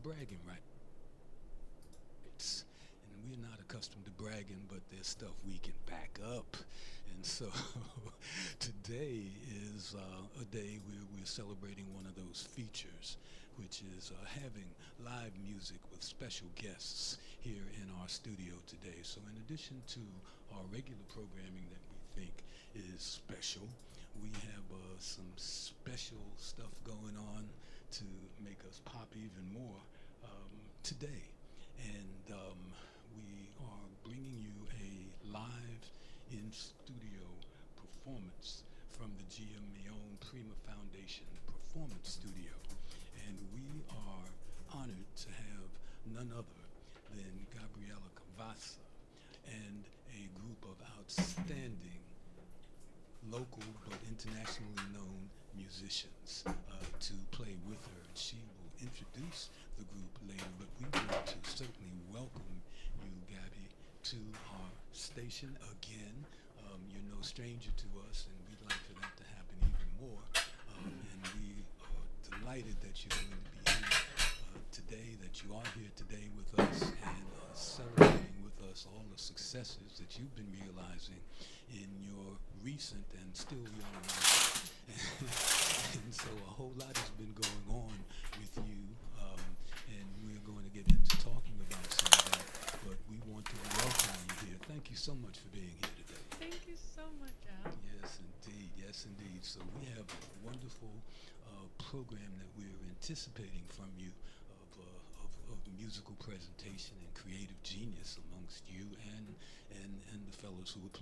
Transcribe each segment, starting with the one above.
bragging, right? And we're not accustomed to bragging, but there's stuff we can back up. And so today is a day where we're celebrating one of those features, which is having live music with special guests here in our studio today. So in addition to our regular programming that we think is special, we have some special stuff going on to make us pop even more today. And we are bringing you a live in-studio performance from the Gia Meon Prima Foundation Performance Studio. And we are honored to have none other than Gabriela Cavassa and a group of outstanding local but internationally known musicians to play with her. And she will introduce the group later, but we want to certainly welcome you, Gabby, to our station again. You're no stranger to us, and we'd like for that to happen even more. And we are delighted that you're going to be here today, that you are here today with us and celebrating with us all the successes that you've been realizing in your recent and still young life. And so a whole lot has been going on with you, and we're going to get into talking about some of that, but we want to welcome you here. Thank you so much for being here today. Thank you so much, Al. Yes, indeed. Yes, indeed. So we have a wonderful program that we're anticipating from you of musical presentation and creative genius amongst you and the fellows who are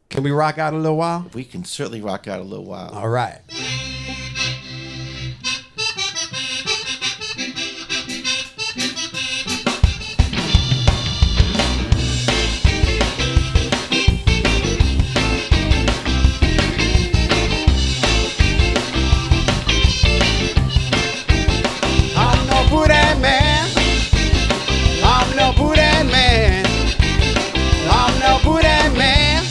Can we rock out a little while? We can certainly rock out a little while. All right. I'm no booty man. I'm no booty man. I'm no booty man.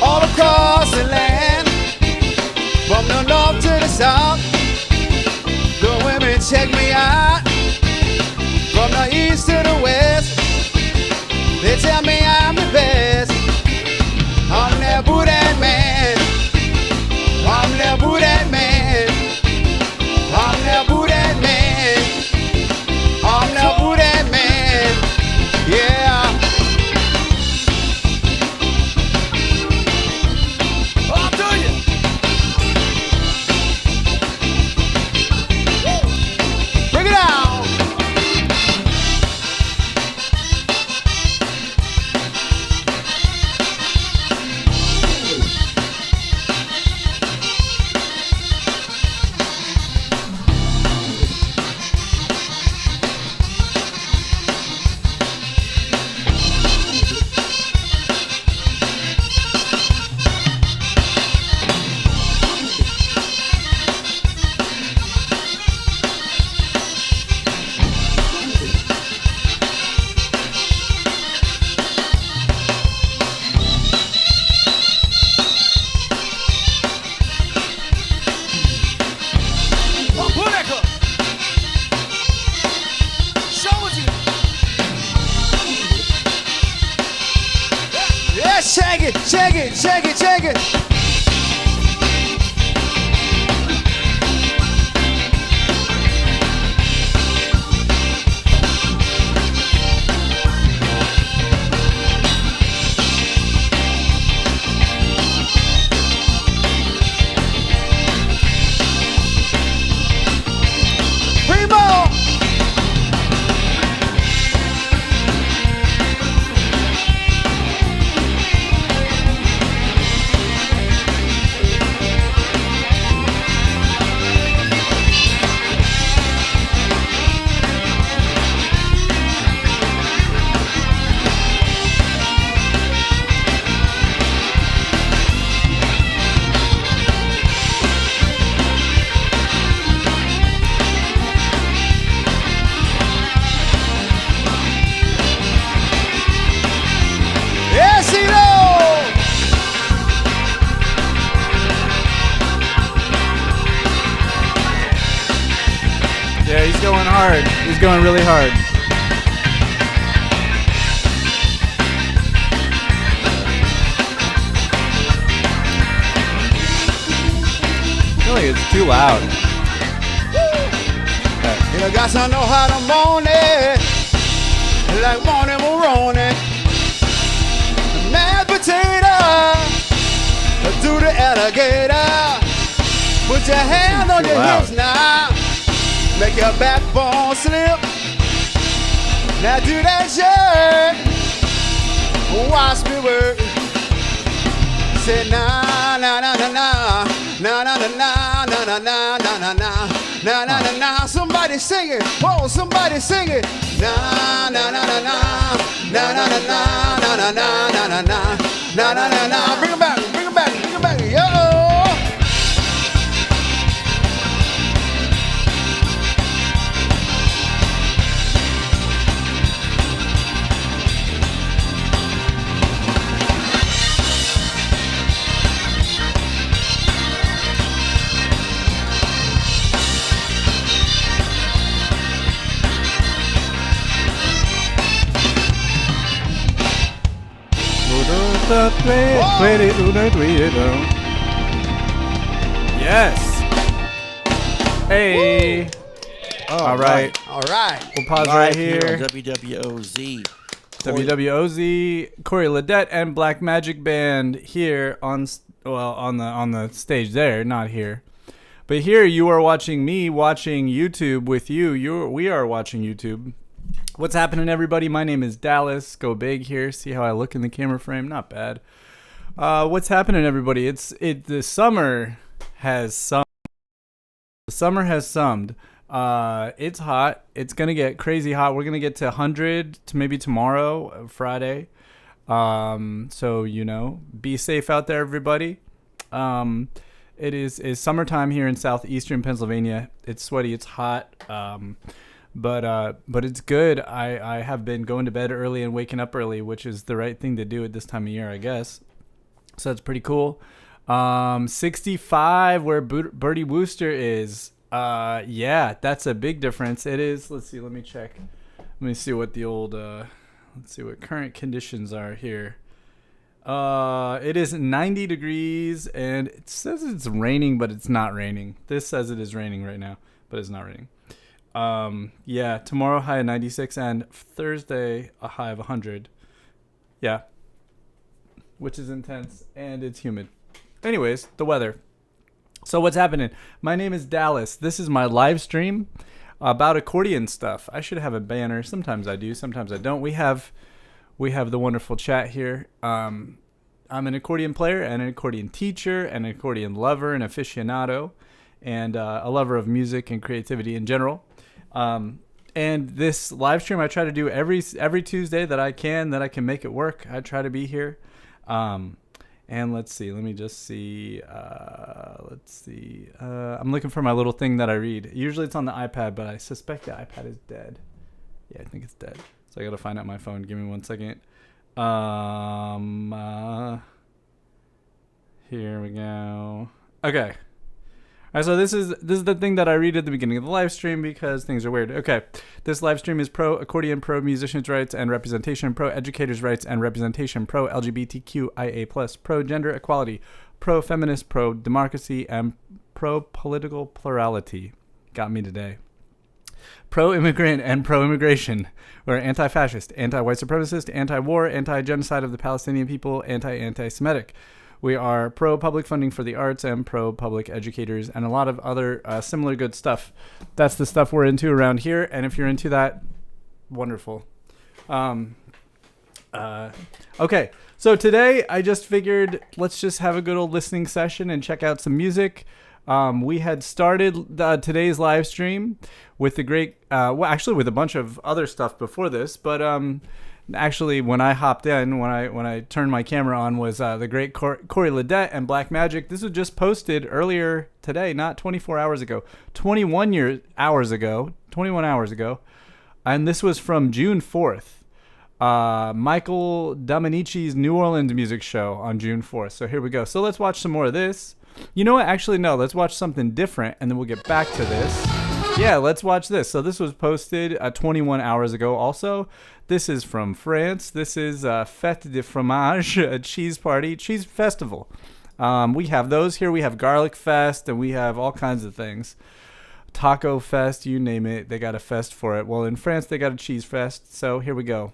All across the land, from shake it, shake it, shake it, shake it. Yeah, he's going hard. He's going really hard. I feel like it's too loud. You know, guys, I know how to moan it, like morning Moroni. Mashed potato, do the alligator. Put your hand on your hips now, make your backbone slip. Now do that jerk, watch me work. Say na na na na na na na na na na na na na na na na na. Somebody sing it, whoa! Somebody sing it. Na na na na na na na na na na na na na na na na na. Bring it back, bring it back, bring it back, yo. Yes. Hey. All right. All right. We'll pause Live right here here. on WWOZ. WWOZ, Corey Ledette and Black Magic Band here on the stage there, not here. But here you are watching me watching YouTube with you. We are watching YouTube. What's happening, everybody? My name is Dallas. Go big here. See how I look in the camera frame? Not bad. What's happening, everybody? The summer has summed. The summer has summed. It's hot. It's gonna get crazy hot. We're gonna get to 100 to maybe tomorrow, Friday. So be safe out there, everybody. It is summertime here in southeastern Pennsylvania. It's sweaty. It's hot. But it's good. I have been going to bed early and waking up early, which is the right thing to do at this time of year, I guess. So that's pretty cool. 65 where Bertie Wooster is. Yeah, that's a big difference. It is. Let's see. Let me check. Let me see what the old. Let's see what current conditions are here. It is 90 degrees and it says it's raining, but it's not raining. This says it is raining right now, but it's not raining. Yeah, tomorrow high of 96 and Thursday a high of 100. Yeah, which is intense and it's humid. Anyways, the weather. So what's happening? My name is Dallas. This is my live stream about accordion stuff. I should have a banner. Sometimes I do, sometimes I don't. We have the wonderful chat here. I'm an accordion player and an accordion teacher and an accordion lover and aficionado and a lover of music and creativity in general. And this live stream I try to do every Tuesday that I can make it work. I try to be here. And let's see, let me just see. I'm looking for my little thing that I read. Usually it's on the iPad, but I suspect the iPad is dead. Yeah, I think it's dead. So I got to find out my phone. Give me 1 second. Here we go. Okay. All right, so this is the thing that I read at the beginning of the live stream because things are weird. Okay, this live stream is pro accordion, pro musicians' rights and representation, pro educators' rights and representation, pro LGBTQIA+, pro gender equality, pro feminist, pro democracy, and pro political plurality. Got me today. Pro-immigrant and pro-immigration. We're anti-fascist, anti-white supremacist, anti-war, anti-genocide of the Palestinian people, anti-Semitic. We are pro-public funding for the arts and pro-public educators and a lot of other similar good stuff. That's the stuff we're into around here, and if you're into that, wonderful. Okay, so today I just figured let's just have a good old listening session and check out some music. We had started today's live stream with the great, actually with a bunch of other stuff before this, but actually when I hopped in, when I turned my camera on, was the great Corey Ledette and Black Magic. This was just posted earlier today, not 24 hours ago, 21 hours ago, and this was from June 4th. Michael Dominici's New Orleans music show on June 4th. So here we go. So let's watch some more of this. You know what? Actually, no. Let's watch something different, and then we'll get back to this. Yeah, let's watch this. So this was posted 21 hours ago also. This is from France. This is Fête de Fromage, a cheese party, cheese festival. We have those here. We have Garlic Fest, and we have all kinds of things. Taco Fest, you name it. They got a fest for it. Well, in France, they got a cheese fest. So here we go.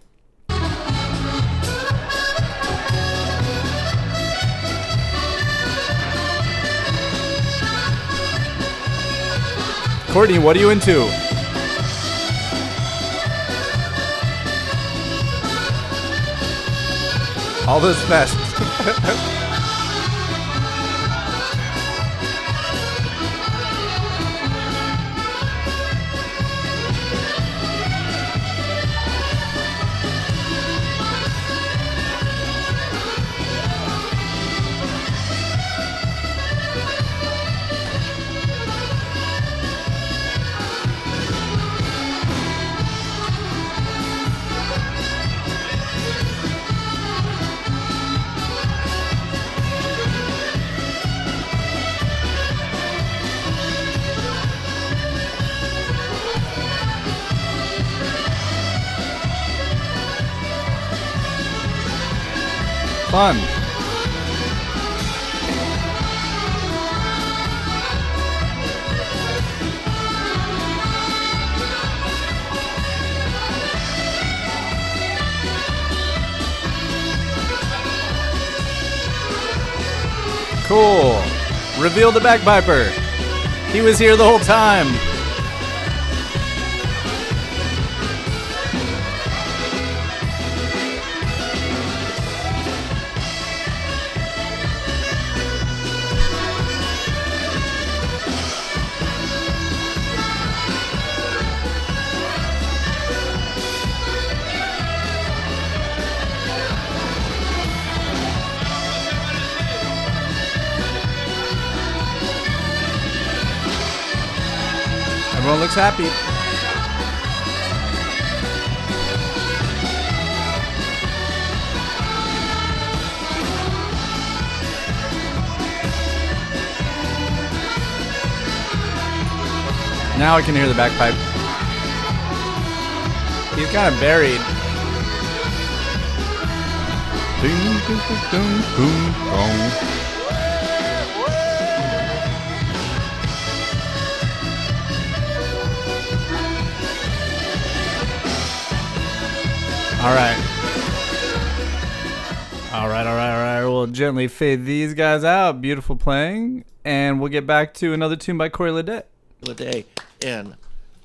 Courtney, what are you into? All those fests. Fun. Cool. Reveal the bagpiper. He was here the whole time. Everyone looks happy. Now I can hear the bagpipe. He's kind of buried. Ding, ding, ding, ding, boom, boom. All right. We'll gently fade these guys out. Beautiful playing. And we'll get back to another tune by Corey Ledette. Ledette and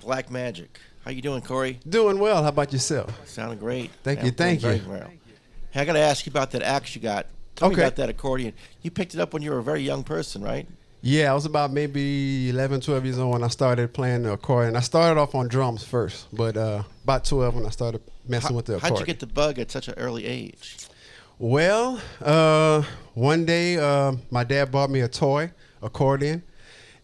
Black Magic. How you doing, Corey? Doing well. How about yourself? Sounding great. Thank you. Very well. Hey, I got to ask you about that axe you got. Tell me about that accordion. You picked it up when you were a very young person, right? Yeah, I was about maybe 11, 12 years old when I started playing the accordion. I started off on drums first, but about 12 when I started messing with the accordion. How'd you get the bug at such an early age? Well, one day my dad bought me a toy accordion,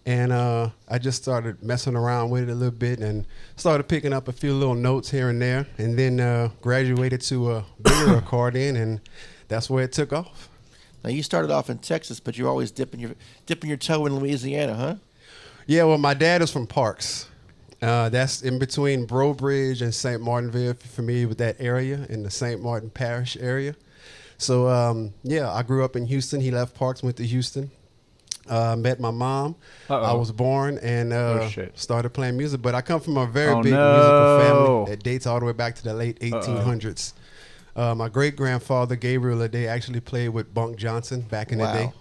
and I just started messing around with it a little bit and started picking up a few little notes here and there, and then graduated to a bigger accordion, and that's where it took off. Now, you started off in Texas, but you're always dipping your toe in Louisiana, huh? Yeah, well, my dad is from Parks. That's in between Breaux Bridge and St. Martinville, if you're familiar with that area, in the St. Martin Parish area. So, yeah, I grew up in Houston. He left Parks, went to Houston. Met my mom. I was born and started playing music. But I come from a very big musical family that dates all the way back to the late 1800s. My great-grandfather, Gabriel Ade, actually played with Bunk Johnson back in the day.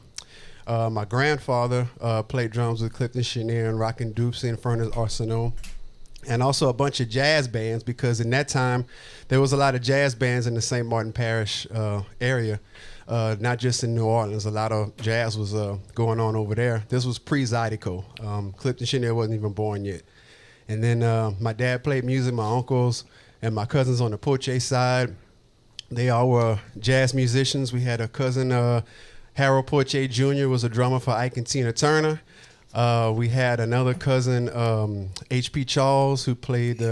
My grandfather played drums with Clifton Chenier and Rockin' Dupes and Furnace Arsenault. And also a bunch of jazz bands, because in that time, there was a lot of jazz bands in the St. Martin Parish area. Not just in New Orleans. A lot of jazz was going on over there. This was pre-Zydeco. Clifton Chenier wasn't even born yet. And then my dad played music. My uncles and my cousins on the Poche side, they all were jazz musicians. We had a cousin, Harold Poche Jr. was a drummer for Ike and Tina Turner. We had another cousin, H.P. Charles, who played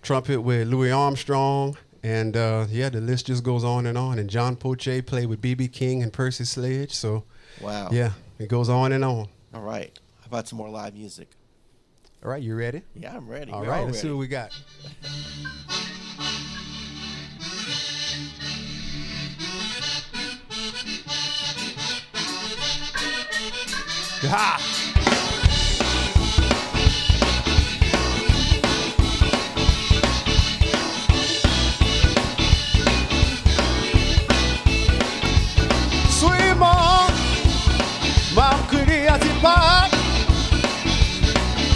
trumpet with Louis Armstrong. And, yeah, the list just goes on. And John Poche played with B.B. King and Percy Sledge. So, wow. Yeah, it goes on and on. All right. How about some more live music? All right, you ready? Yeah, I'm ready. All right, let's see what we got. Ha! Mam creative part.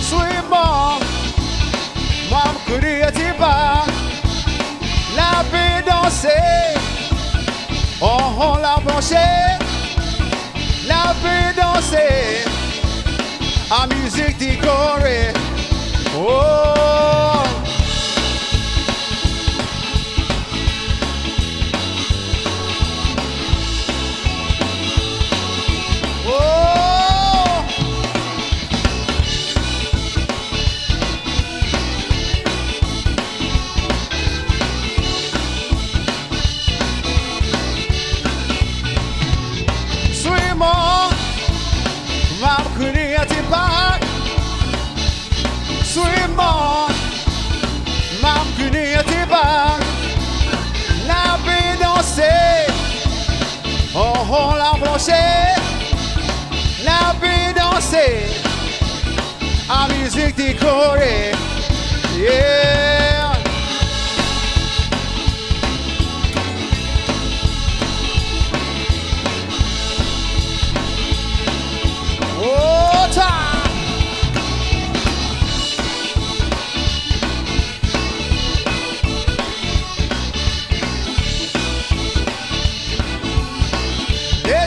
Sweet mom, mam creative part. La vie danser, on la brancher. La vie danser, à musique décorée. Oh. La vie danser, on la brancher. La vie danser, à musique décorée. Yeah. Oh, time.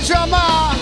Drummer.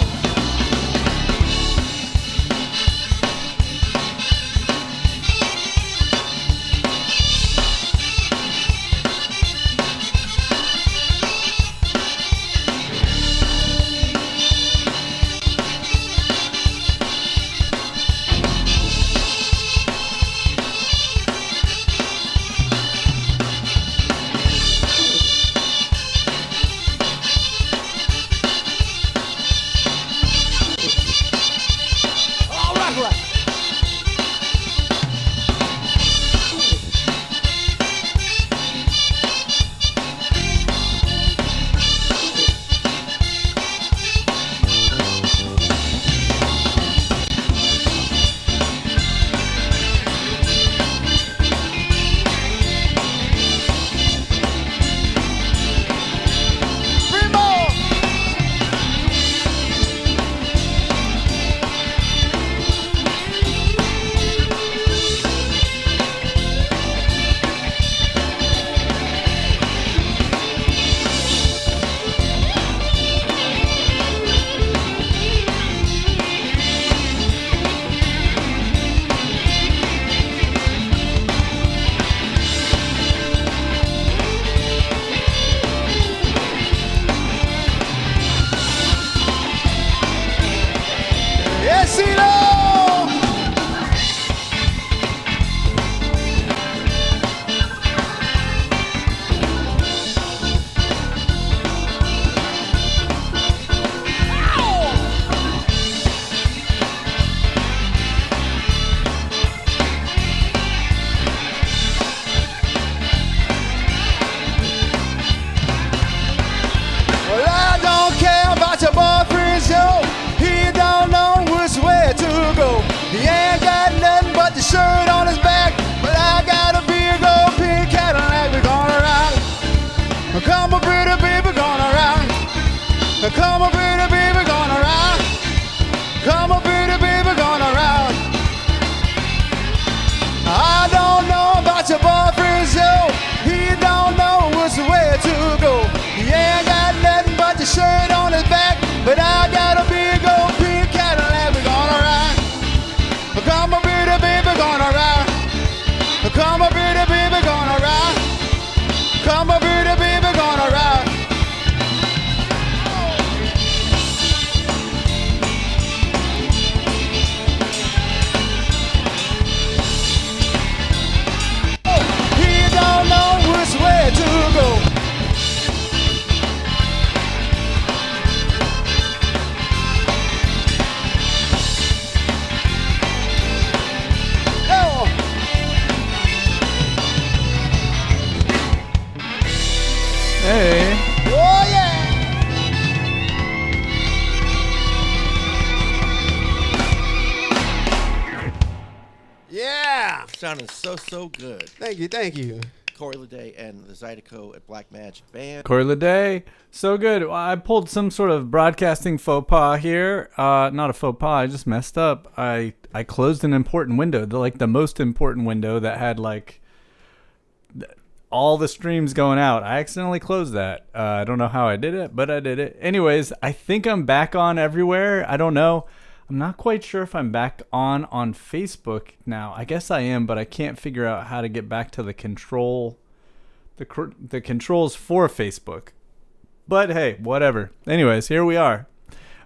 the shirt on his back, but I got a big old pink Cadillac. We're gonna ride. Come on, pretty baby, gonna ride. Come on, pretty baby, gonna ride. Come on, pretty baby, gonna ride. He don't know which way to go. Oh. Hey. Oh yeah. Yeah. Sounding so good. Thank you, thank you. Corey Leday and the Zydeco at Black Magic Band. Corey Leday, so good. Well, I pulled some sort of broadcasting faux pas here. Not a faux pas. I just messed up. I closed an important window, the most important window that had all the streams going out. I accidentally closed that. I don't know how I did it, but I did it. Anyways, I think I'm back on everywhere. I don't know. I'm not quite sure if I'm back on Facebook now. I guess I am, but I can't figure out how to get back to the controls for Facebook. But hey, whatever. Anyways, here we are.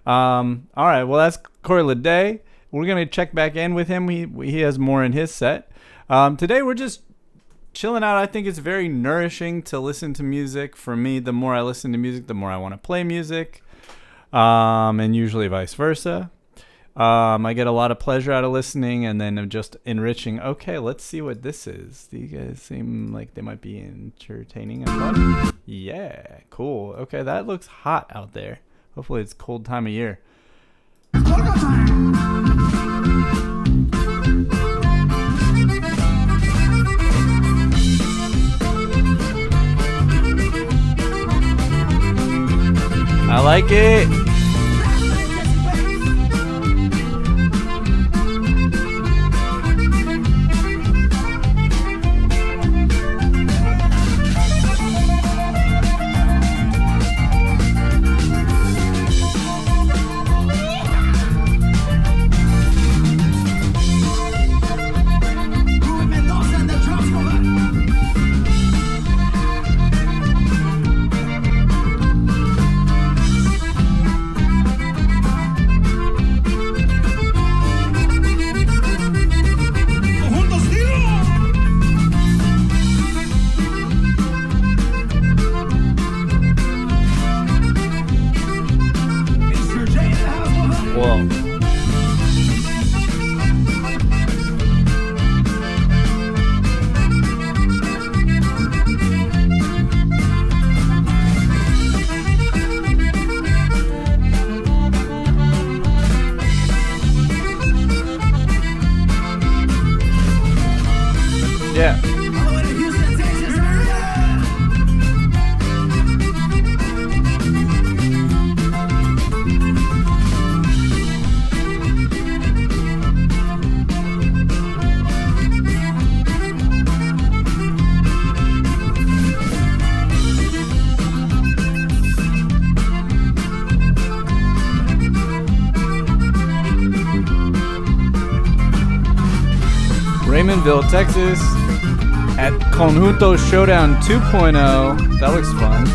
All right, well, that's Corey Leday. We're going to check back in with him. He has more in his set. Today, we're just chilling out. I think it's very nourishing to listen to music. For me, the more I listen to music, the more I want to play music, and usually vice versa. I get a lot of pleasure out of listening and then of just enriching. Okay, let's see what this is. Do you guys seem like they might be entertaining and fun? Yeah, cool. Okay, that looks hot out there. Hopefully it's cold time of year. I like it. Raymondville, Texas, at Conjunto Showdown 2.0. That looks fun.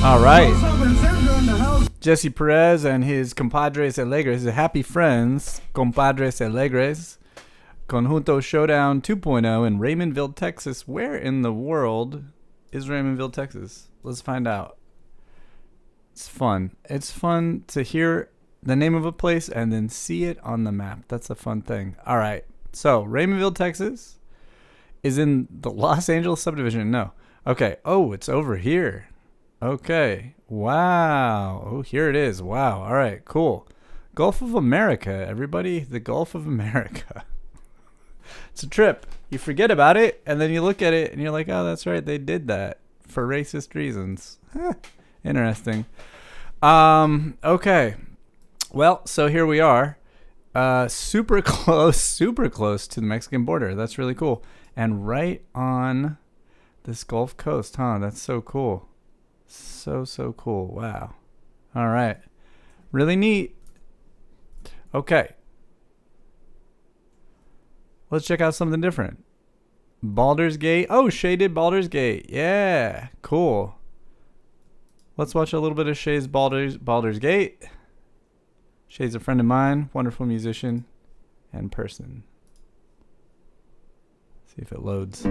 All right. Jesse Perez and his compadres alegres, his happy friends, compadres alegres, Conjunto Showdown 2.0 in Raymondville, Texas. Where in the world is Raymondville, Texas? Let's find out. It's fun. It's fun to hear the name of a place and then see it on the map. That's a fun thing. All right. So, Raymondville, Texas is in the Los Angeles subdivision. No. Okay. Oh, it's over here. Okay. Wow. Oh, here it is. Wow. All right. Cool. Gulf of America, everybody. The Gulf of America. It's a trip. You forget about it, and then you look at it, and you're like, oh, that's right. They did that for racist reasons. Interesting. Okay. Well, so here we are. Super close to the Mexican border. That's really cool. And right on this Gulf Coast, huh? That's so cool. So cool. Wow. All right. Really neat. Okay. Let's check out something different. Baldur's Gate. Oh, Shay did Baldur's Gate. Yeah. Cool. Let's watch a little bit of Shay's Baldur's Gate. Shay's a friend of mine, wonderful musician and person. See if it loads.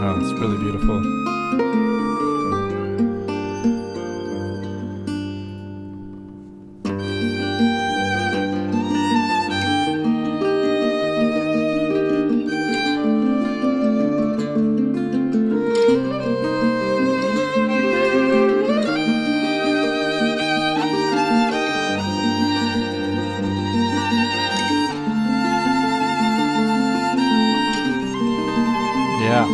Oh, it's really beautiful. Yeah.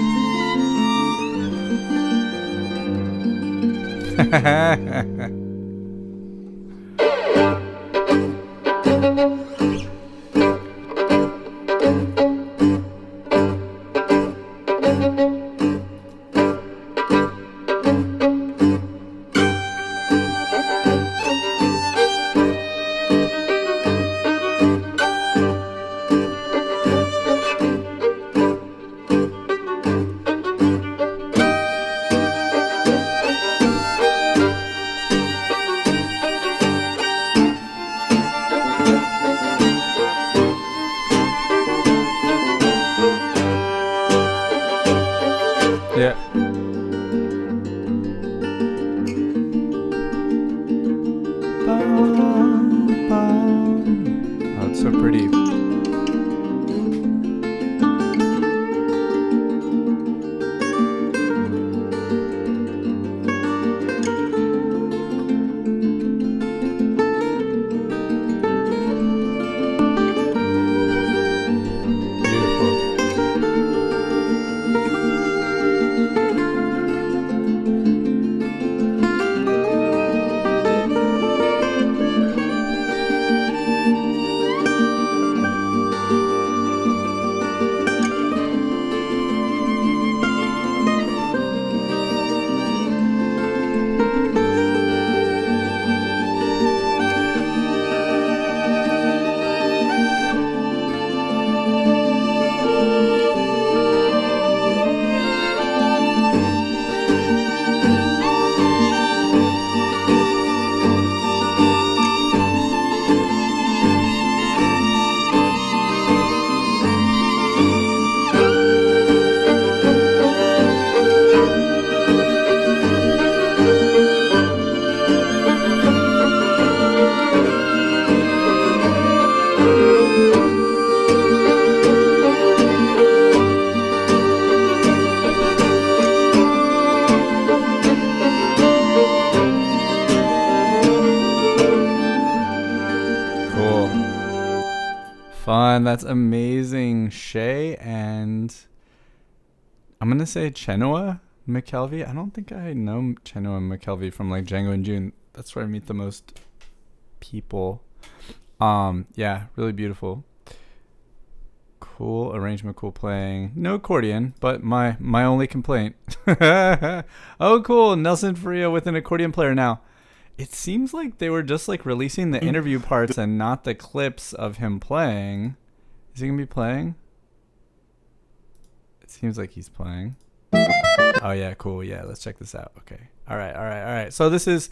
Yeah. Oh, it's so pretty. Fun. That's amazing, Shay. And I'm going to say Chenua McKelvey. I don't think I know Chenua McKelvey from like Django and June. That's where I meet the most people. Yeah, really beautiful. Cool arrangement, cool playing. No accordion, but my only complaint. Oh, cool. Nelson Faria with an accordion player now. It seems like they were just like releasing the interview parts and not the clips of him playing. Is he gonna be playing? It seems like he's playing. Oh yeah, cool. Yeah, let's check this out. Okay. All right. So this is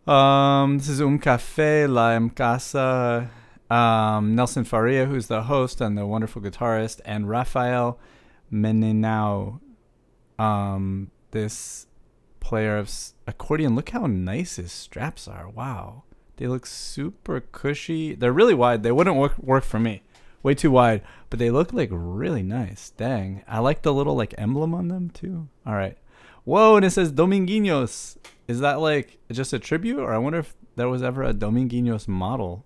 Café La Casa. Nelson Faria, who's the host and the wonderful guitarist, and Rafael Menenau, this player of accordion. Look how nice his straps are. Wow. They look super cushy. They're really wide. They wouldn't work for me. Way too wide. But they look like really nice. Dang. I like the little like emblem on them too. All right. Whoa, and it says Dominguinhos. Is that like just a tribute? Or I wonder if there was ever a Dominguinhos model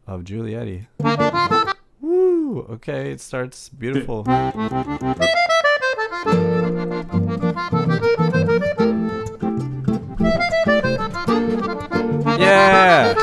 of Giulietti. Woo. Okay, it starts beautiful. Yeah.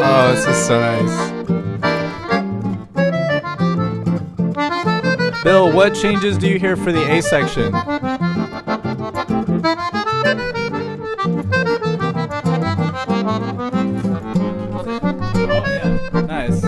Oh, this is so nice. Bill, what changes do you hear for the A section? Oh, yeah. Nice.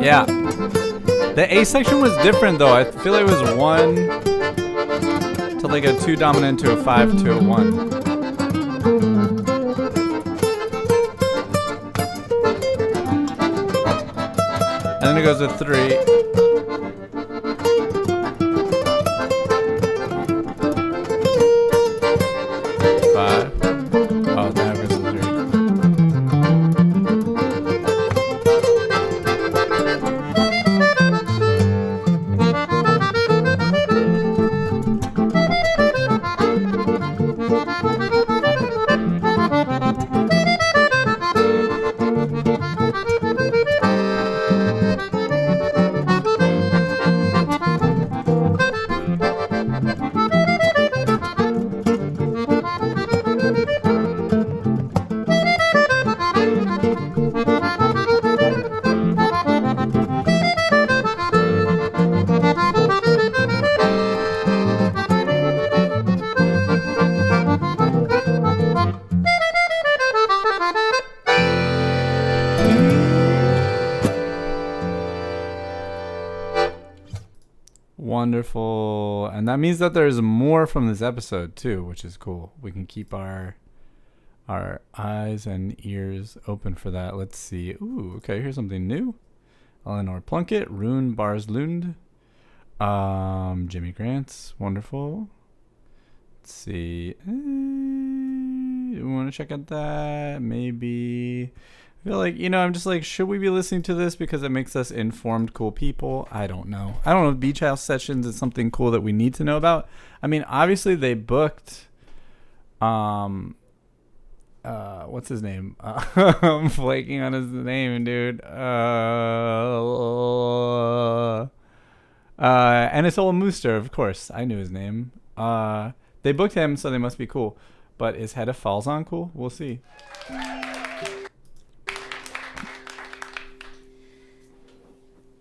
Yeah. The A section was different though. I feel like it was 1 to like a 2 dominant to a 5 to a 1. And then it goes to 3. 5. Oh, now it goes to 3. Wonderful. And that means that there's more from this episode too, which is cool. We can keep our eyes and ears open for that. Let's see. Ooh, okay, here's something new. Eleanor Plunkett, Rune Bars Lund, Jimmy Grant's wonderful. Let's see. We want to check out that. Maybe. I feel like, I'm just like, should we be listening to this because it makes us informed, cool people? I don't know. I don't know if Beach House Sessions is something cool that we need to know about. I mean, obviously they booked What's his name? I'm flaking on his name, dude. Anatoly Muster, of course. I knew his name. They booked him, so they must be cool. But is Hedda Falzon cool? We'll see.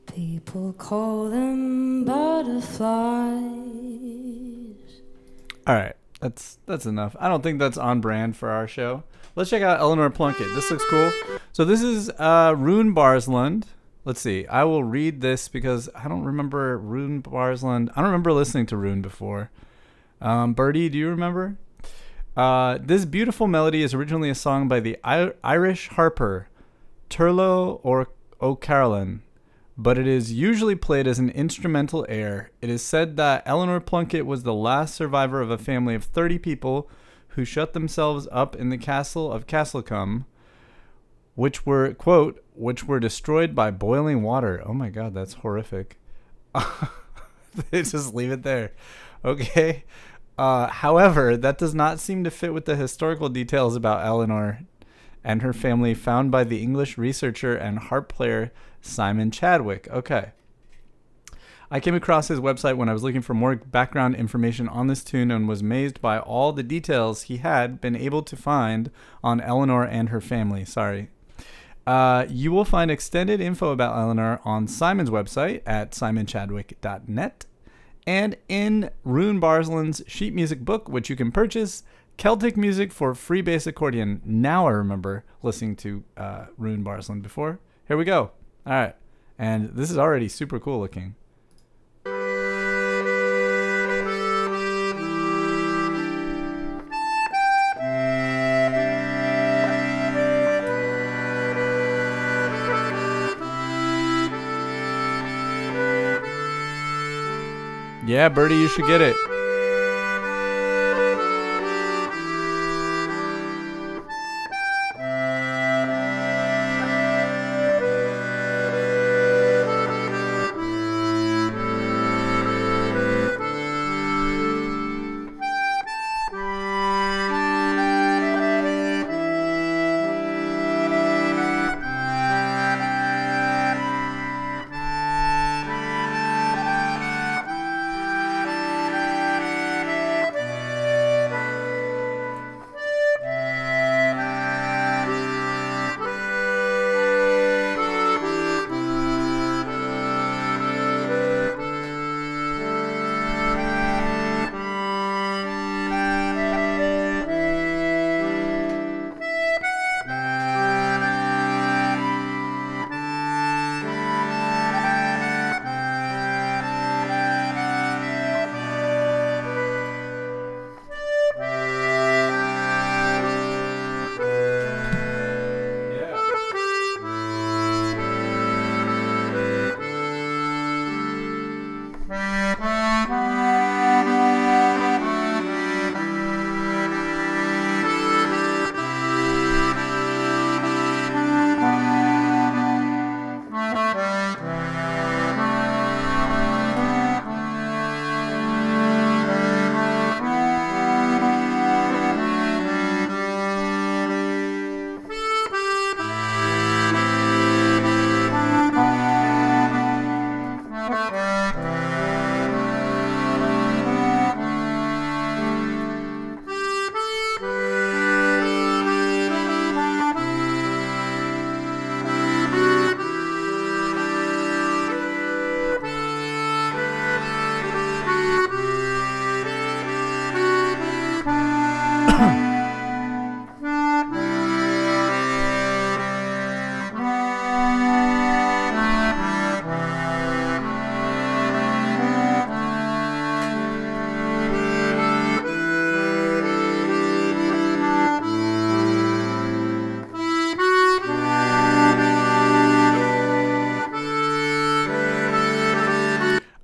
People call them butterflies. All right, that's enough. I don't think that's on brand for our show. Let's check out Eleanor Plunkett. This looks cool. So this is Rune Barsland. Let's see. I will read this because I don't remember Rune Barsland. I don't remember listening to Rune before. Birdie, do you remember? This beautiful melody is originally a song by the Irish harper Turlo or O'Carolan, but it is usually played as an instrumental air. It is said that Eleanor Plunkett was the last survivor of a family of 30 people who shut themselves up in the castle of Castlecombe, which were, quote, which were destroyed by boiling water. Oh my God, that's horrific. They just leave it there. Okay. However, that does not seem to fit with the historical details about Eleanor and her family found by the English researcher and harp player Simon Chadwick. Okay. I came across his website when I was looking for more background information on this tune and was amazed by all the details he had been able to find on Eleanor and her family. Sorry. You will find extended info about Eleanor on Simon's website at simonchadwick.net and in Rune Barsland's sheet music book, which you can purchase, Celtic Music for Free Bass Accordion. Now I remember listening to Rune Barsland before. Here we go. All right. And this is already super cool looking. Yeah, Birdie, you should get it.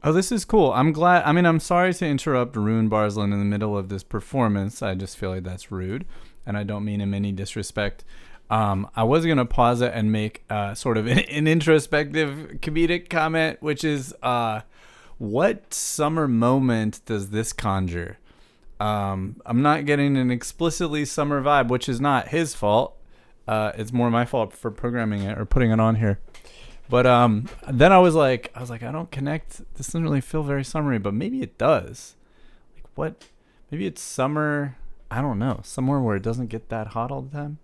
Oh, this is cool. I'm glad. I mean, I'm sorry to interrupt Rune Barsland in the middle of this performance. I just feel like that's rude, and I don't mean in any disrespect. I was going to pause it and make sort of an introspective comedic comment, which is, what summer moment does this conjure? I'm not getting an explicitly summer vibe, which is not his fault. It's more my fault for programming it or putting it on here. But then I was like, I don't connect. This doesn't really feel very summery, but maybe it does. Like what? Maybe it's summer. I don't know. Somewhere where it doesn't get that hot all the time.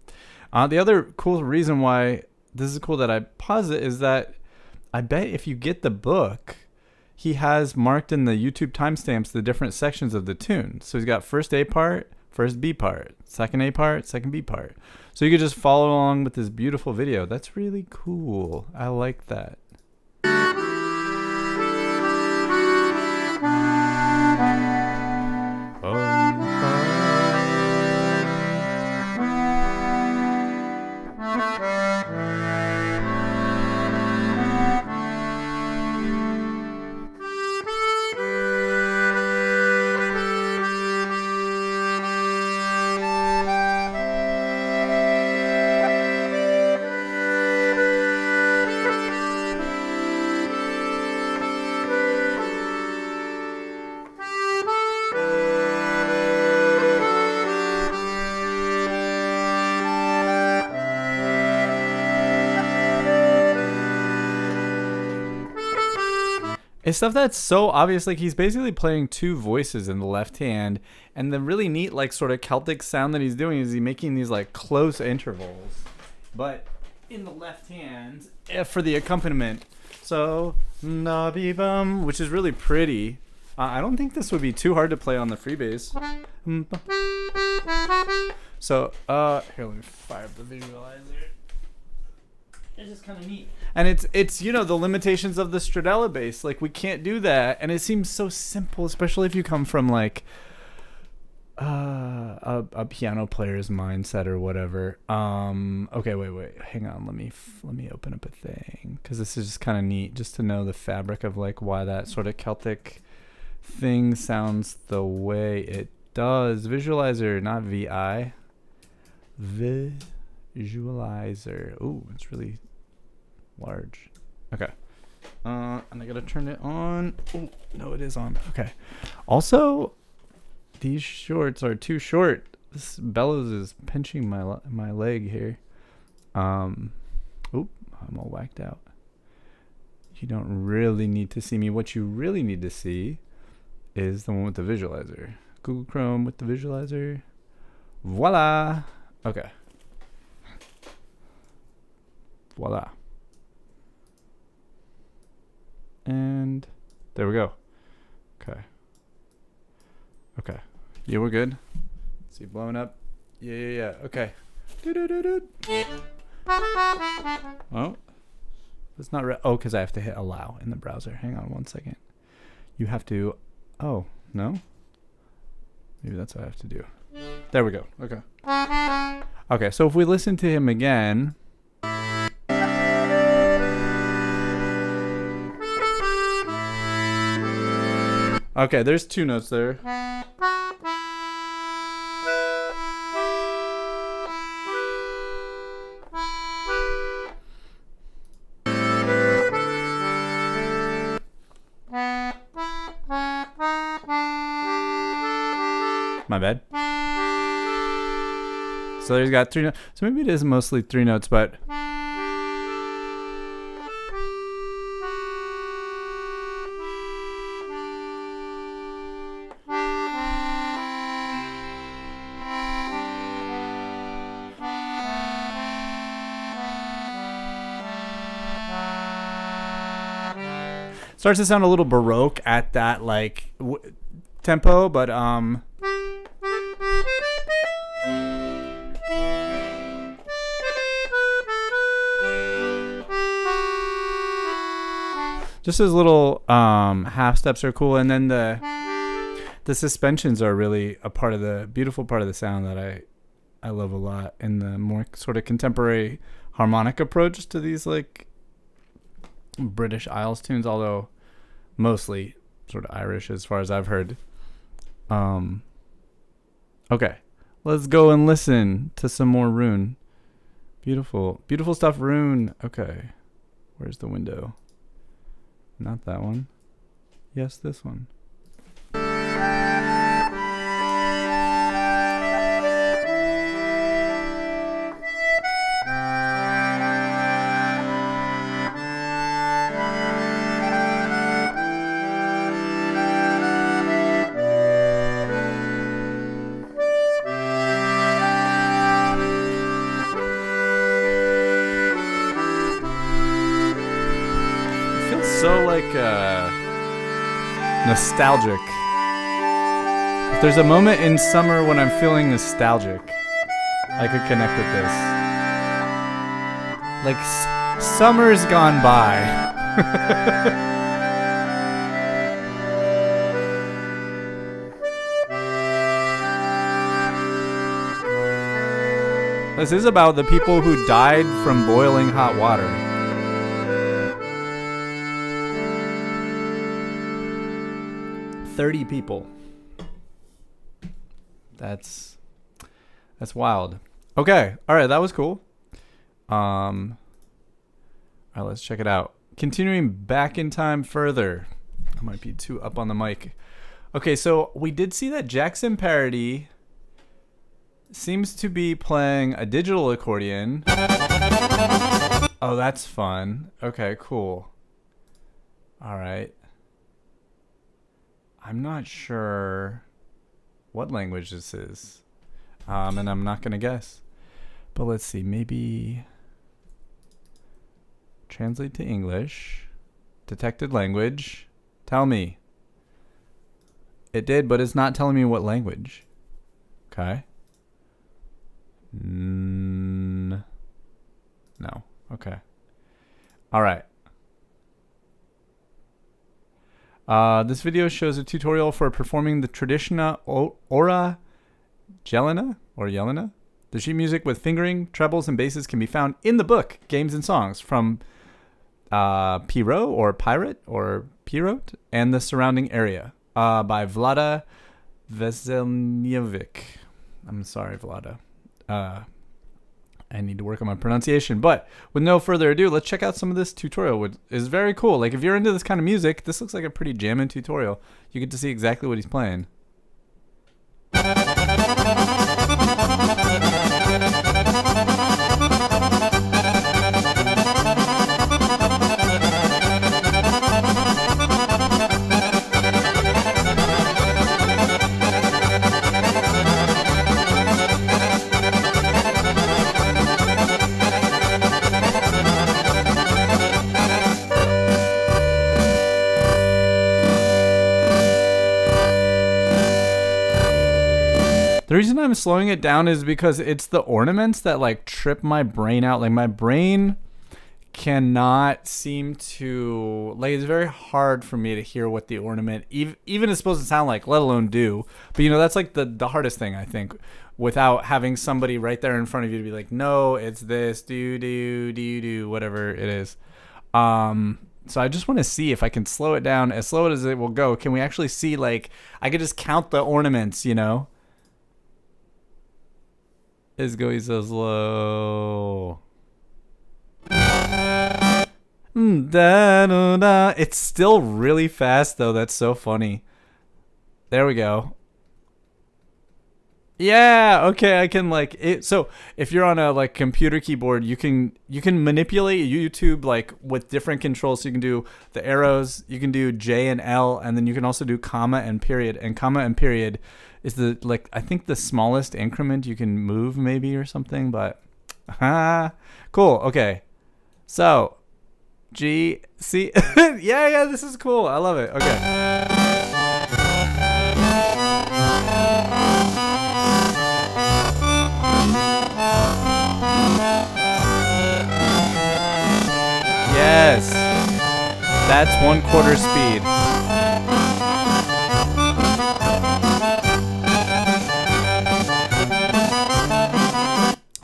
The other cool reason why this is cool that I pause it is that I bet if you get the book, he has marked in the YouTube timestamps the different sections of the tune. So he's got first A part, first B part, second A part, second B part. So you could just follow along with this beautiful video. That's really cool. I like that. It's stuff that's so obvious. Like he's basically playing two voices in the left hand, and the really neat like sort of Celtic sound that he's doing is he's making these like close intervals, but in the left hand for the accompaniment. So na-be-bum, which is really pretty. I don't think this would be too hard to play on the free bass. So here, let me fire up the visualizer. It's just kind of neat. And it's you know, the limitations of the Stradella bass. Like, we can't do that. And it seems so simple, especially if you come from, like, a piano player's mindset or whatever. Okay, wait. Hang on. Let me open up a thing. Because this is just kind of neat, just to know the fabric of, like, why that sort of Celtic thing sounds the way it does. Visualizer, not VI. Visualizer. Ooh, it's really large. Okay. And I gotta turn it on. Oh, no, it is on. Okay. Also, these shorts are too short. This bellows is pinching my leg here. I'm all whacked out. You don't really need to see me. What you really need to see is the one with the visualizer. Google Chrome with the visualizer. Voila. Okay. Voila. And there we go. Okay. Yeah, we're good. See, blowing up. Yeah. Okay. Oh, it's not right. Oh, because I have to hit allow in the browser. Hang on 1 second. You have to. Oh, no? Maybe that's what I have to do. There we go. Okay, so if we listen to him again. Okay, there's two notes there. My bad. So there's got three notes. So maybe it is mostly three notes, but starts to sound a little Baroque at that like tempo, but just his little half steps are cool, and then the suspensions are really a part of the beautiful part of the sound that I love a lot, in the more sort of contemporary harmonic approach to these like British Isles tunes, although mostly sort of Irish as far as I've heard. Okay, let's go and listen to some more Rune. Beautiful stuff, Rune. Okay, where's the window? Not that one. Yes, this one. like nostalgic. If there's a moment in summer when I'm feeling nostalgic, I could connect with this. Like summer's gone by. This is about the people who died from boiling hot water. "30 people. That's wild. Okay, all right, that was cool. All right, let's check it out. Continuing back in time further. I might be too up on the mic. Okay, so we did see that Jackson Parody seems to be playing a digital accordion. Oh, that's fun. Okay, cool. All right. I'm not sure what language this is. And I'm not going to guess. But let's see. Maybe translate to English. Detected language. Tell me. It did, but it's not telling me what language. Okay. No. Okay. All right. This video shows a tutorial for performing the traditional ora jelena or Yelena. The sheet music with fingering, trebles, and basses can be found in the book Games and Songs from Piro or Pirate or Pirot and the surrounding area by Vlada Veselnjevic. I'm sorry, Vlada. I need to work on my pronunciation. But with no further ado, let's check out some of this tutorial, which is very cool. Like, if you're into this kind of music, this looks like a pretty jamming tutorial. You get to see exactly what he's playing. The reason I'm slowing it down is because it's the ornaments that like trip my brain out. Like my brain cannot seem to, like, it's very hard for me to hear what the ornament even is supposed to sound like, let alone do. But you know, that's like the hardest thing, I think, without having somebody right there in front of you to be like, no, it's this, do, whatever it is. So I just want to see if I can slow it down as slow as it will go. Can we actually see, like, I could just count the ornaments, you know? It's going so slow. It's still really fast though. That's so funny. There we go. Yeah, okay, I can like it. So if you're on a like computer keyboard, you can manipulate YouTube like with different controls. So you can do the arrows, you can do J and L, and then you can also do comma and period. And comma and period is the, like, I think the smallest increment you can move maybe or something, but cool. Okay. So G, C, yeah, this is cool. I love it. Okay. Yes. That's 1/4 speed.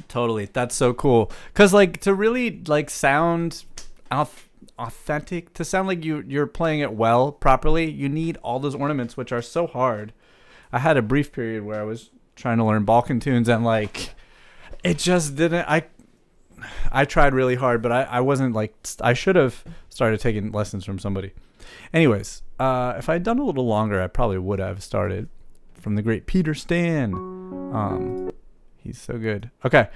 Totally. That's so cool. Cause like to really like sound authentic, to sound like you're playing it well properly, you need all those ornaments, which are so hard. I had a brief period where I was trying to learn Balkan tunes and like it just didn't. I tried really hard, but I wasn't like, I should have started taking lessons from somebody. Anyways, if I'd done a little longer, I probably would have started from the great Peter Stan. He's so good. Okay.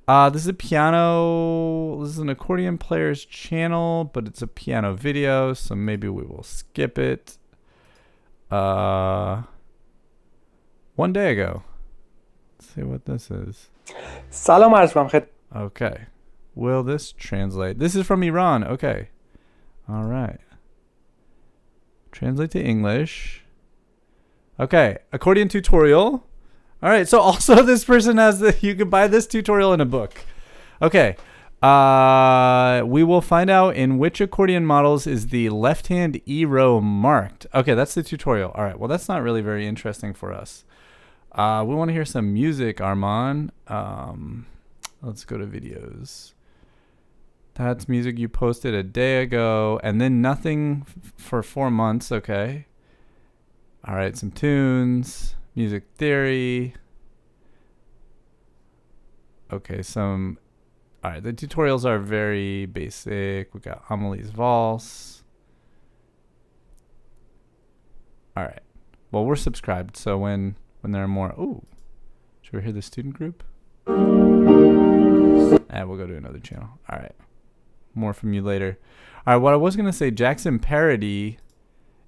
This is a piano. This is an accordion player's channel, but it's a piano video, so maybe we will skip it. 1 day ago. Let's see what this is. سلام عرض می‌کنم. Okay. Will this translate? This is from Iran. Okay. All right. Translate to English. Okay, accordion tutorial. All right, so also this person has you can buy this tutorial in a book. Okay. We will find out in which accordion models is the left-hand E row marked. Okay, that's the tutorial. All right, well, that's not really very interesting for us. We want to hear some music, Armand. Let's go to videos. That's music you posted a day ago, and then nothing for 4 months. Okay. All right, some tunes, music theory. Okay, some... All right, the tutorials are very basic. We got Amelie's Valse. All right. Well, we're subscribed, so when there are more... Ooh. Should we hear the student group? We'll go to another channel. All right. More from you later. All right, what I was going to say, Jackson Parody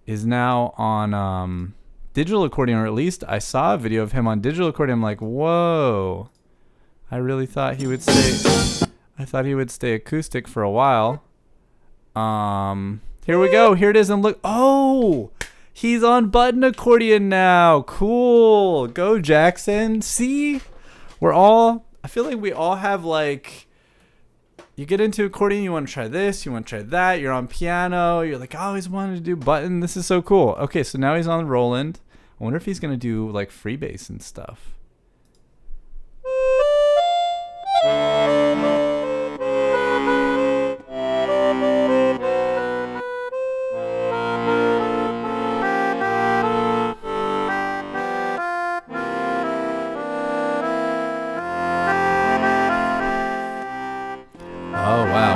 is now on digital accordion, or at least I saw a video of him on digital accordion. I'm like, whoa. I really thought he would stay... I thought he would stay acoustic for a while. Here we go. Here it is. And look. Oh, he's on button accordion now. Cool. Go, Jackson. See? I feel like we all have, like, you get into accordion, you want to try this, you want to try that. You're on piano. You're like, I always wanted to do button. This is so cool. Okay, so now he's on Roland. I wonder if he's going to do, like, freebass and stuff.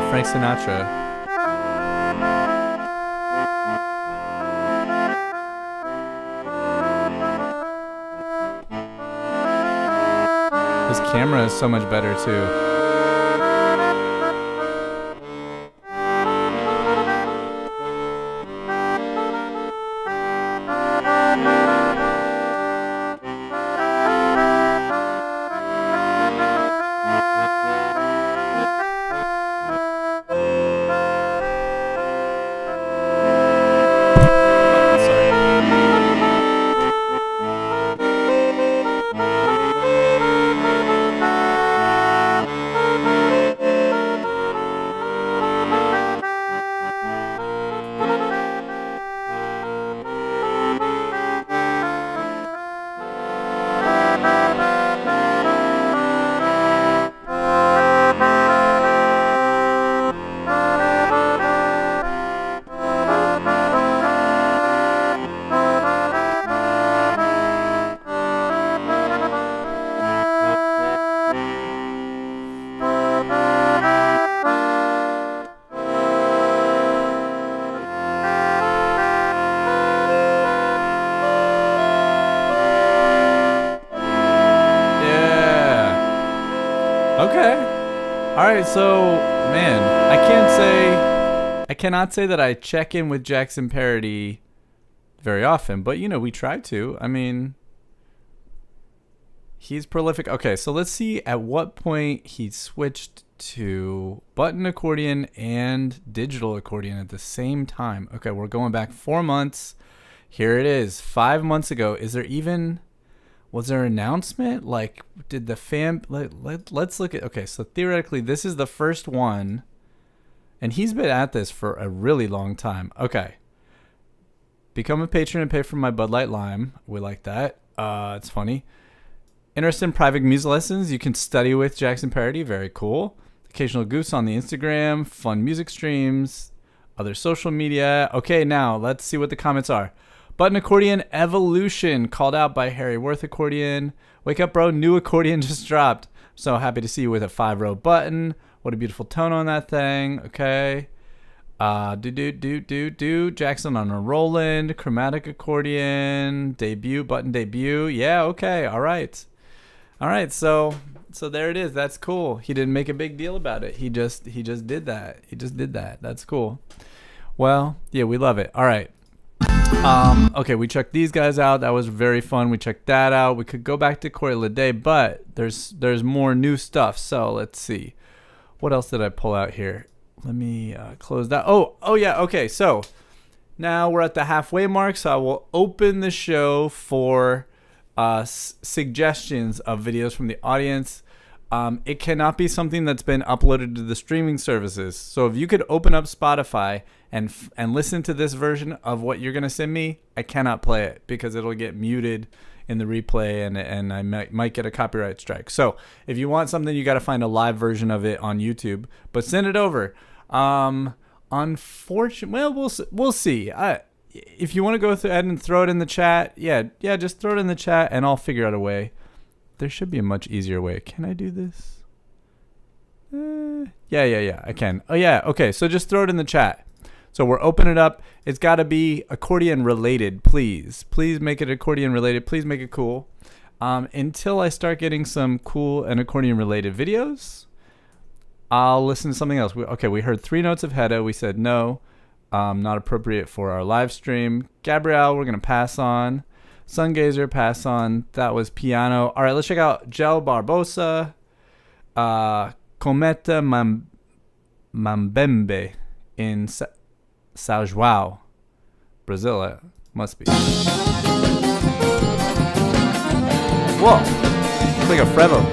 Frank Sinatra. His camera is so much better too. So, man, I cannot say that I check in with Jackson Parody very often, but, we try to. I mean, he's prolific. Okay, so let's see at what point he switched to button accordion and digital accordion at the same time. Okay, we're going back 4 months. Here it is, 5 months ago. Was there an announcement? Like, did the let's look at... Okay, so theoretically, this is the first one. And he's been at this for a really long time. Okay. Become a patron and pay for my Bud Light Lime. We like that. It's funny. Interested in private music lessons? You can study with Jackson Parody. Very cool. Occasional goofs on the Instagram. Fun music streams. Other social media. Okay, now let's see what the comments are. Button accordion evolution called out by Harry Worth accordion. Wake up, bro. New accordion just dropped. So happy to see you with a 5-row button. What a beautiful tone on that thing. Okay. Jackson on a Roland. Chromatic accordion. Button debut. Yeah, okay. All right. So there it is. That's cool. He didn't make a big deal about it. He just did that. That's cool. Well, yeah, we love it. All right. Okay, we checked these guys out. That was very fun. We checked that out. We could go back to Corey Lede, but there's more new stuff. So let's see. What else did I pull out here? Let me close that. Oh yeah. Okay, so Now we're at the halfway mark, so I will open the show for suggestions of videos from the audience. It cannot be something that's been uploaded to the streaming services. So if you could open up Spotify and listen to this version of what you're gonna send me, I cannot play it because it'll get muted in the replay and I might get a copyright strike. So if you want something, you got to find a live version of it on YouTube. But send it over. Unfortunately, well, we'll see. If you want to go ahead and throw it in the chat, yeah, just throw it in the chat and I'll figure out a way. There should be a much easier way. Can I do this? Yeah, I can. Oh, yeah, okay, so just throw it in the chat. So we're opening it up. It's got to be accordion related, please. Please make it accordion related. Please make it cool. Until I start getting some cool and accordion related videos, I'll listen to something else. We heard 3 notes of Hedda. We said no, not appropriate for our live stream. Gabrielle, we're going to pass on. Sungazer, pass on. That was piano. All right, let's check out Gel Barbosa. Cometa Mambembe in São João, Brazil. Must be. Whoa, it's like a frevo.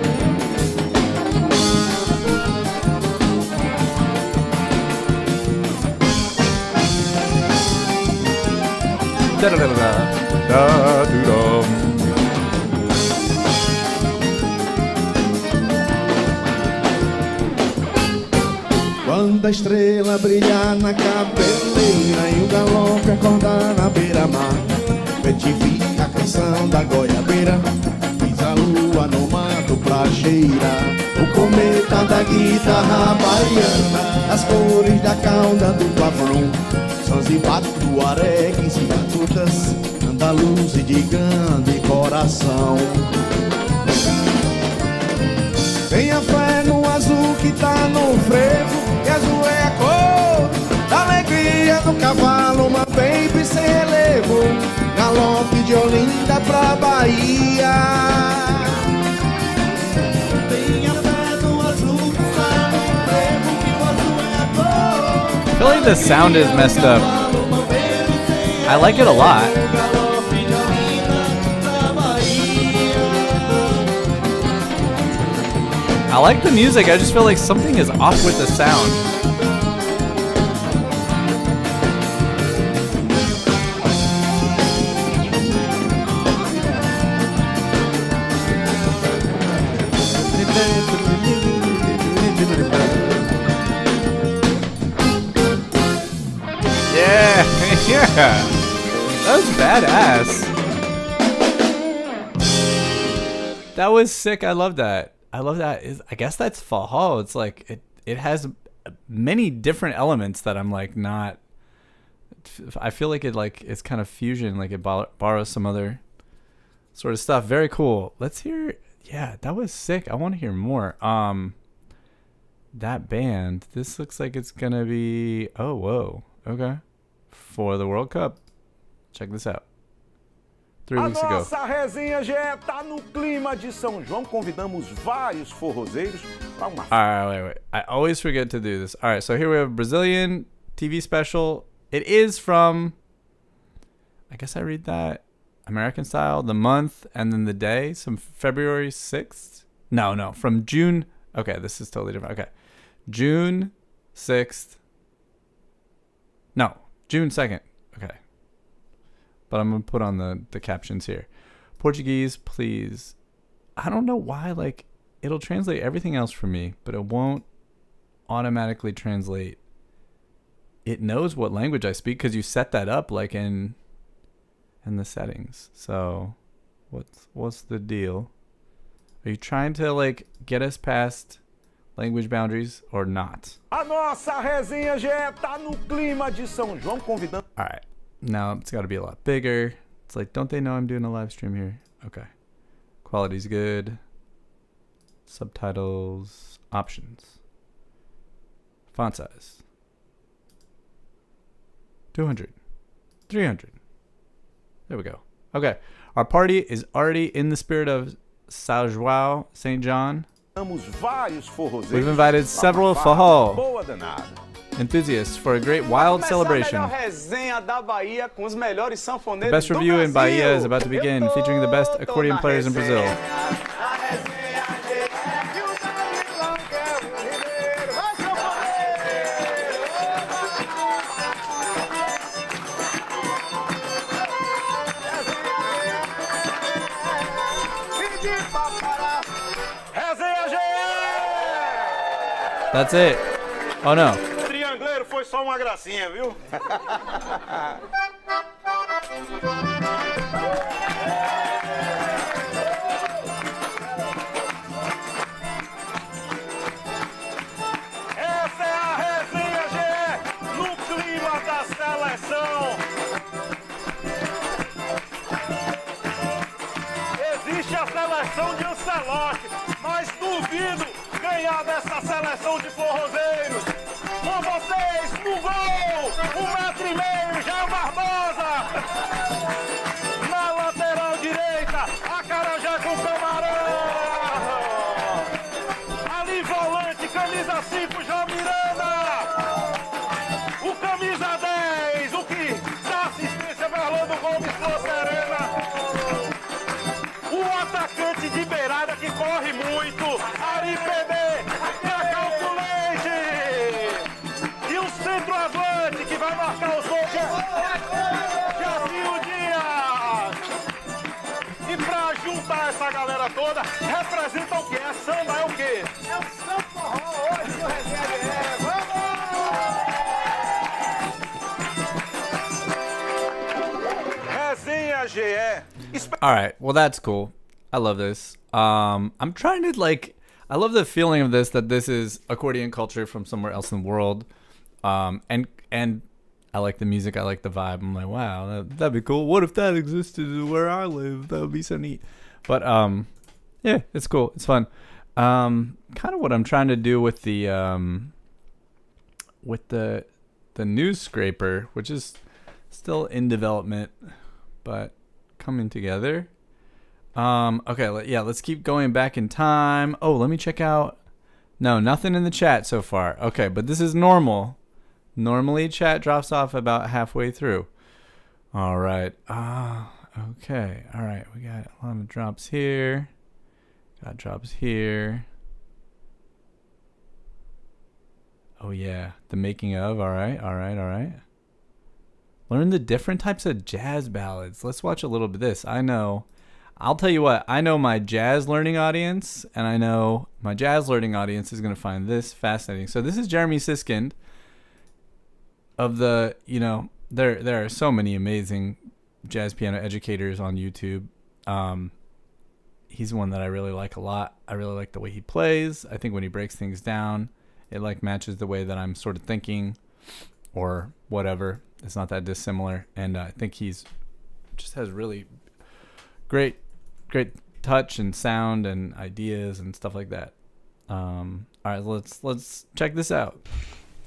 Quando a estrela brilhar na cabeleira e o galope acordar na beira-mar, petifica a canção da goiabeira, diz a lua no mato pra cheirar o cometa da guitarra baiana, as cores da cauda do pavão, Zanzibar, Tuareg, Ciatutas, andaluz e de grande coração. Tenha fé no azul que tá no frevo, que azul é a cor da alegria do cavalo, uma baby sem relevo, galope de Olinda pra Bahia. Tenha fé no azul que tá no frevo, que o azul é a cor. I feel like the sound is messed up. I like it a lot. I like the music, I just feel like something is off with the sound. Yeah, yeah, that was badass. That was sick, I love that. I love that. I guess that's Fahal. It's like it has many different elements that I'm like not. I feel like it's kind of fusion, like it borrows some other sort of stuff. Very cool. Let's hear. Yeah, that was sick. I want to hear more. That band. This looks like it's gonna be. Oh, whoa. Okay. For the World Cup. Check this out. 3 weeks ago. Nossa resenha já tá no clima de São João. Convidamos vários forrozeiros para uma. All right, wait. I always forget to do this. All right, so here we have a Brazilian TV special. It is from, I guess I read that, American style, the month and then the day. Some February 6th. No, from June. Okay, this is totally different. Okay. June 6th. No, June 2nd. Okay. But I'm going to put on the captions here. Portuguese, please. I don't know why, like, it'll translate everything else for me, but it won't automatically translate. It knows what language I speak because you set that up, like, in the settings. So, what's the deal? Are you trying to, like, get us past language boundaries or not? A nossa resenha já tá no clima de São João. Convidando. All right. Now it's got to be a lot bigger. It's like, don't they know I'm doing a live stream here? Okay. Quality's good. Subtitles. Options. Font size. 200. 300. There we go. Okay. Our party is already in the spirit of São João, St. John. vários forrozeiros. We've invited several forró Boa danada. enthusiasts for a great wild celebration. A resenha da Bahia com os melhores The sanfoneiros best do review in Bahia Brasil. is about to begin, featuring the best accordion players in Brazil. That's it. Oh no. Triangleiro foi só uma gracinha, viu? Essa é a resenha GE no clima da seleção. Existe a seleção de Ancelotti, mas duvido ganhar dessa seleção de forrozeiros. Com vocês, no gol, 1,5 m, Jair Barbosa. Na lateral direita, Acarajé com Camarão. Ali volante, camisa 5, João Miranda. O camisa 10, o que dá assistência para Orlando Gomes, Flor Serena. O atacante de beirada que corre muito, Ari Pedê, Cacau Leite. E o centroavante que vai marcar os gols, Jacinho Dias. E pra juntar essa galera toda, representa o quê? É samba, é o quê? É o samba forró hoje, o resenha. Vamos! Resenha GE. All right. Well, that's cool. I love this. I'm trying to I love the feeling of this, that this is accordion culture from somewhere else in the world. And I like the music. I like the vibe. I'm like, wow, that'd be cool. What if that existed where I live? That would be so neat. But yeah, it's cool. It's fun. Kind of what I'm trying to do with the news scraper, which is still in development, but coming together. Okay, let's keep going back in time. Oh, let me check out. No, nothing in the chat so far. Okay, but this is normal. Normally, chat drops off about halfway through. All right. Okay. All right. We got a lot of drops here. Got drops here. Oh, yeah. The making of. All right. Learn the different types of jazz ballads. Let's watch a little bit of this. I'll tell you what. I know my jazz learning audience, and I know my jazz learning audience is going to find this fascinating. So this is Jeremy Siskind. Of the, there are so many amazing jazz piano educators on YouTube. He's one that I really like a lot. I really like the way he plays. I think when he breaks things down, it matches the way that I'm sort of thinking or whatever. It's not that dissimilar. And I think he's just has really great touch and sound and ideas and stuff like that. All right, let's check this out.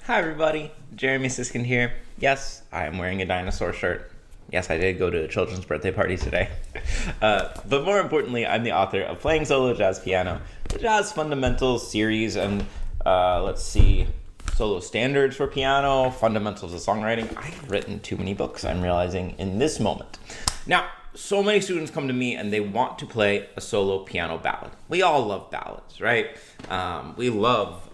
Hi everybody, Jeremy Siskind here. Yes, I am wearing a dinosaur shirt. Yes, I did go to a children's birthday party today. But more importantly, I'm the author of Playing Solo Jazz Piano, the Jazz Fundamentals series, and solo standards for piano, fundamentals of songwriting. I've written too many books, I'm realizing in this moment. Now, so many students come to me and they want to play a solo piano ballad. We all love ballads, right? We love...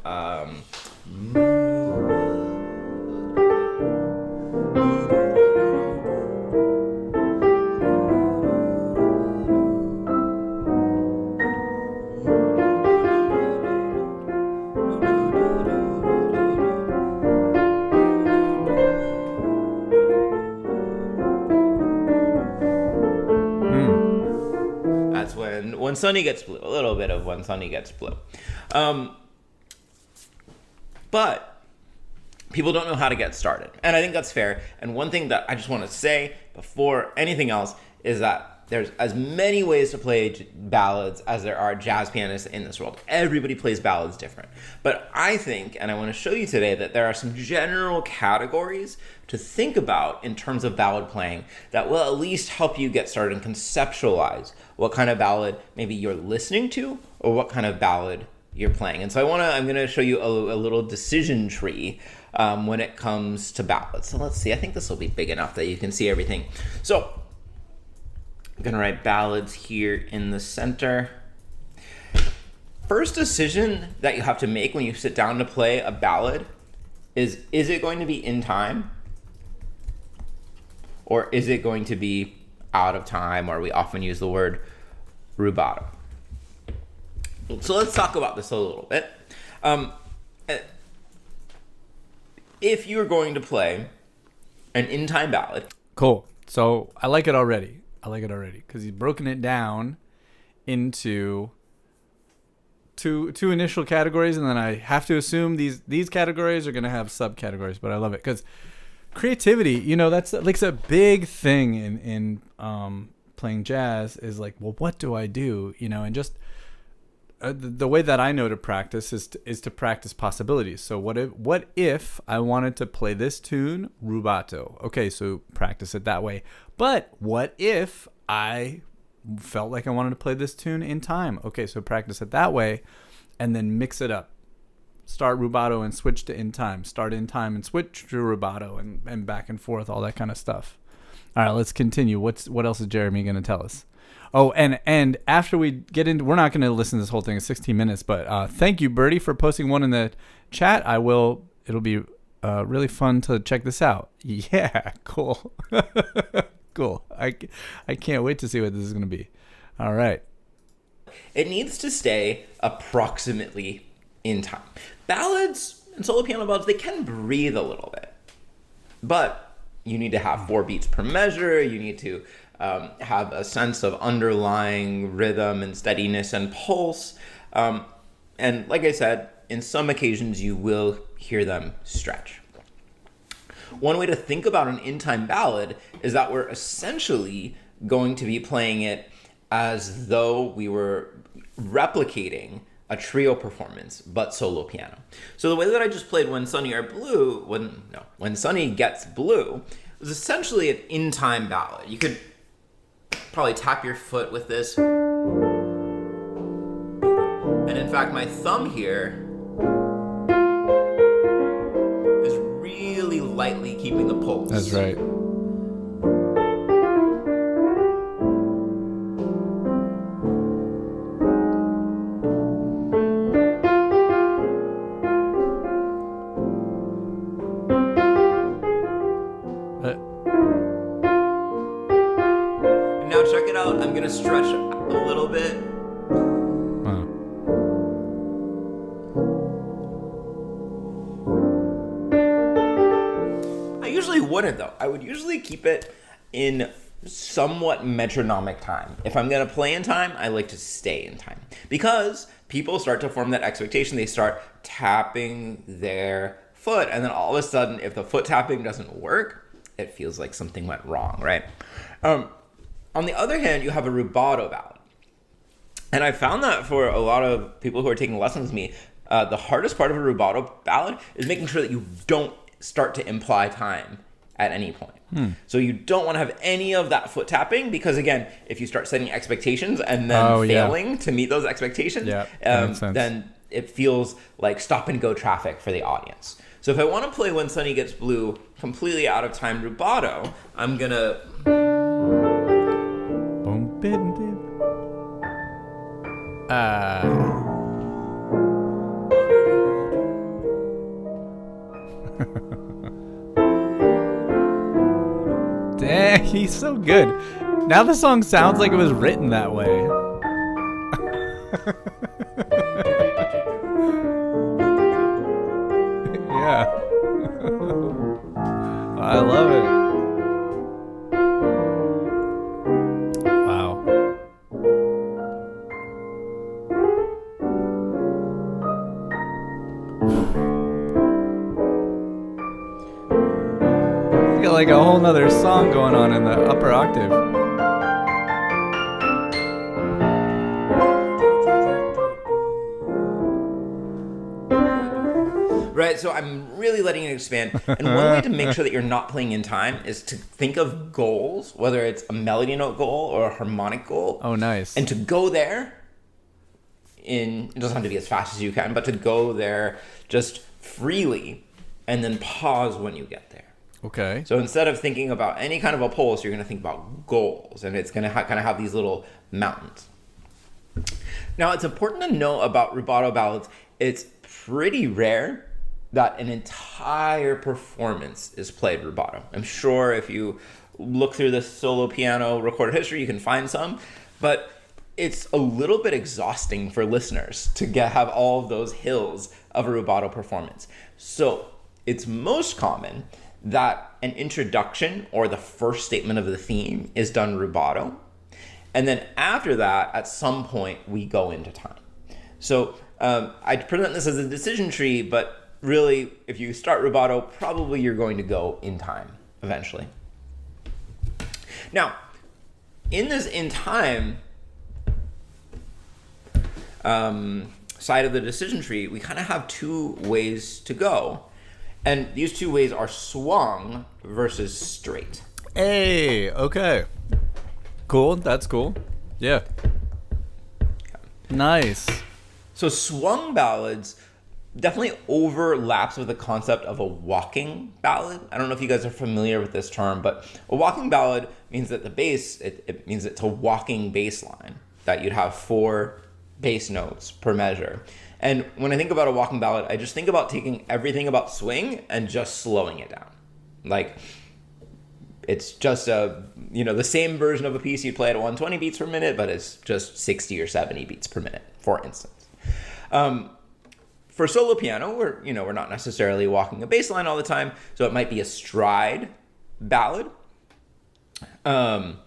That's when Sunny Gets Blue, a little bit of When Sunny Gets Blue. But people don't know how to get started. And I think that's fair. And one thing that I just want to say before anything else is that there's as many ways to play ballads as there are jazz pianists in this world. Everybody plays ballads different. But I think, and I want to show you today, that there are some general categories to think about in terms of ballad playing that will at least help you get started and conceptualize what kind of ballad maybe you're listening to or what kind of ballad you're playing. And so I'm going to show you a little decision tree when it comes to ballads. So let's see. I think this will be big enough that you can see everything. So I'm going to write ballads here in the center. First decision that you have to make when you sit down to play a ballad is it going to be in time? Or is it going to be out of time? Or we often use the word rubato. So let's talk about this a little bit. If you're going to play an in-time ballad. Cool. So I like it already. Because he's broken it down into two initial categories, and then I have to assume these categories are going to have subcategories, but I love it because creativity, that's like a big thing in playing jazz is like, well, what do I do? And just the way that I know to practice is to practice possibilities. So what if I wanted to play this tune rubato? Okay, so practice it that way. But what if I felt like I wanted to play this tune in time? Okay, so practice it that way, and then mix it up. Start rubato and switch to in time. Start in time and switch to rubato, and back and forth, all that kind of stuff. All right, let's continue. What else is Jeremy going to tell us? Oh, and after we get into, we're not going to listen to this whole thing in 16 minutes, but thank you, Bertie, for posting one in the chat. It'll be really fun to check this out. Yeah, cool. Cool. I can't wait to see what this is going to be. All right. It needs to stay approximately in time. Ballads and solo piano ballads, they can breathe a little bit. But you need to have 4 beats per measure. You need to have a sense of underlying rhythm and steadiness and pulse. And like I said, in some occasions you will hear them stretch. One way to think about an in-time ballad is that we're essentially going to be playing it as though we were replicating a trio performance, but solo piano. So the way that I just played When Sunny Gets Blue was essentially an in-time ballad. You could probably tap your foot with this. And in fact, my thumb here is really lightly keeping the pulse. That's right. Now check it out. I'm going to stretch a little bit. Wouldn't though. I would usually keep it in somewhat metronomic time. If I'm going to play in time, I like to stay in time because people start to form that expectation. They start tapping their foot, and then all of a sudden, if the foot tapping doesn't work, it feels like something went wrong, right? On the other hand, you have a rubato ballad, and I found that for a lot of people who are taking lessons with me, the hardest part of a rubato ballad is making sure that you don't start to imply time at any point. So you don't want to have any of that foot tapping because, again, if you start setting expectations and then failing to meet those expectations, then it feels like stop and go traffic for the audience. So if I want to play When Sunny Gets Blue completely out of time rubato, I'm going to... Dang, he's so good. Now the song sounds like it was written that way. Yeah. I love it. Wow. Got like a whole nother song going on in the upper octave. Right, so I'm really letting it expand. And one way to make sure that you're not playing in time is to think of goals, whether it's a melody note goal or a harmonic goal. Oh, nice. And to go there in, it doesn't have to be as fast as you can, but to go there just freely and then pause when you get there. Okay. So instead of thinking about any kind of a pulse, you're going to think about goals, and it's going to kind of have these little mountains. Now, it's important to know about rubato ballads. It's pretty rare that an entire performance is played rubato. I'm sure if you look through the solo piano recorded history, you can find some, but it's a little bit exhausting for listeners to have all of those hills of a rubato performance. So it's most common that an introduction or the first statement of the theme is done rubato. And then after that, at some point, we go into time. So I present this as a decision tree, but really, if you start rubato, probably you're going to go in time eventually. Now, in this in time side of the decision tree, we kind of have two ways to go. And these two ways are swung versus straight. Hey, okay. Cool, that's cool. Yeah. Nice. So swung ballads definitely overlaps with the concept of a walking ballad. I don't know if you guys are familiar with this term, but a walking ballad means that the bass, it means it's a walking bass line, that you'd have 4 bass notes per measure. And when I think about a walking ballad, I just think about taking everything about swing and just slowing it down. Like, it's just the same version of a piece you'd play at 120 beats per minute, but it's just 60 or 70 beats per minute, for instance. For solo piano, we're not necessarily walking a bass line all the time, so it might be a stride ballad. And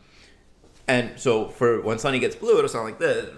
so for When Sunny Gets Blue, it'll sound like this.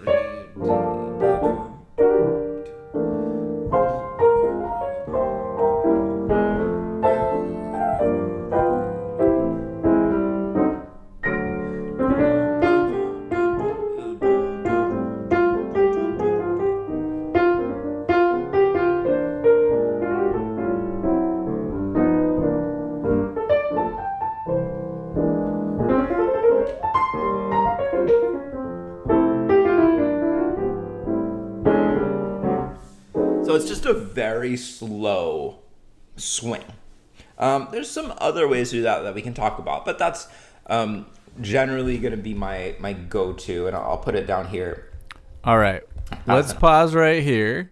So it's just a very slow swing. There's some other ways to do that we can talk about, but that's generally going to be my go-to, and I'll put it down here. All right. Let's pause right here.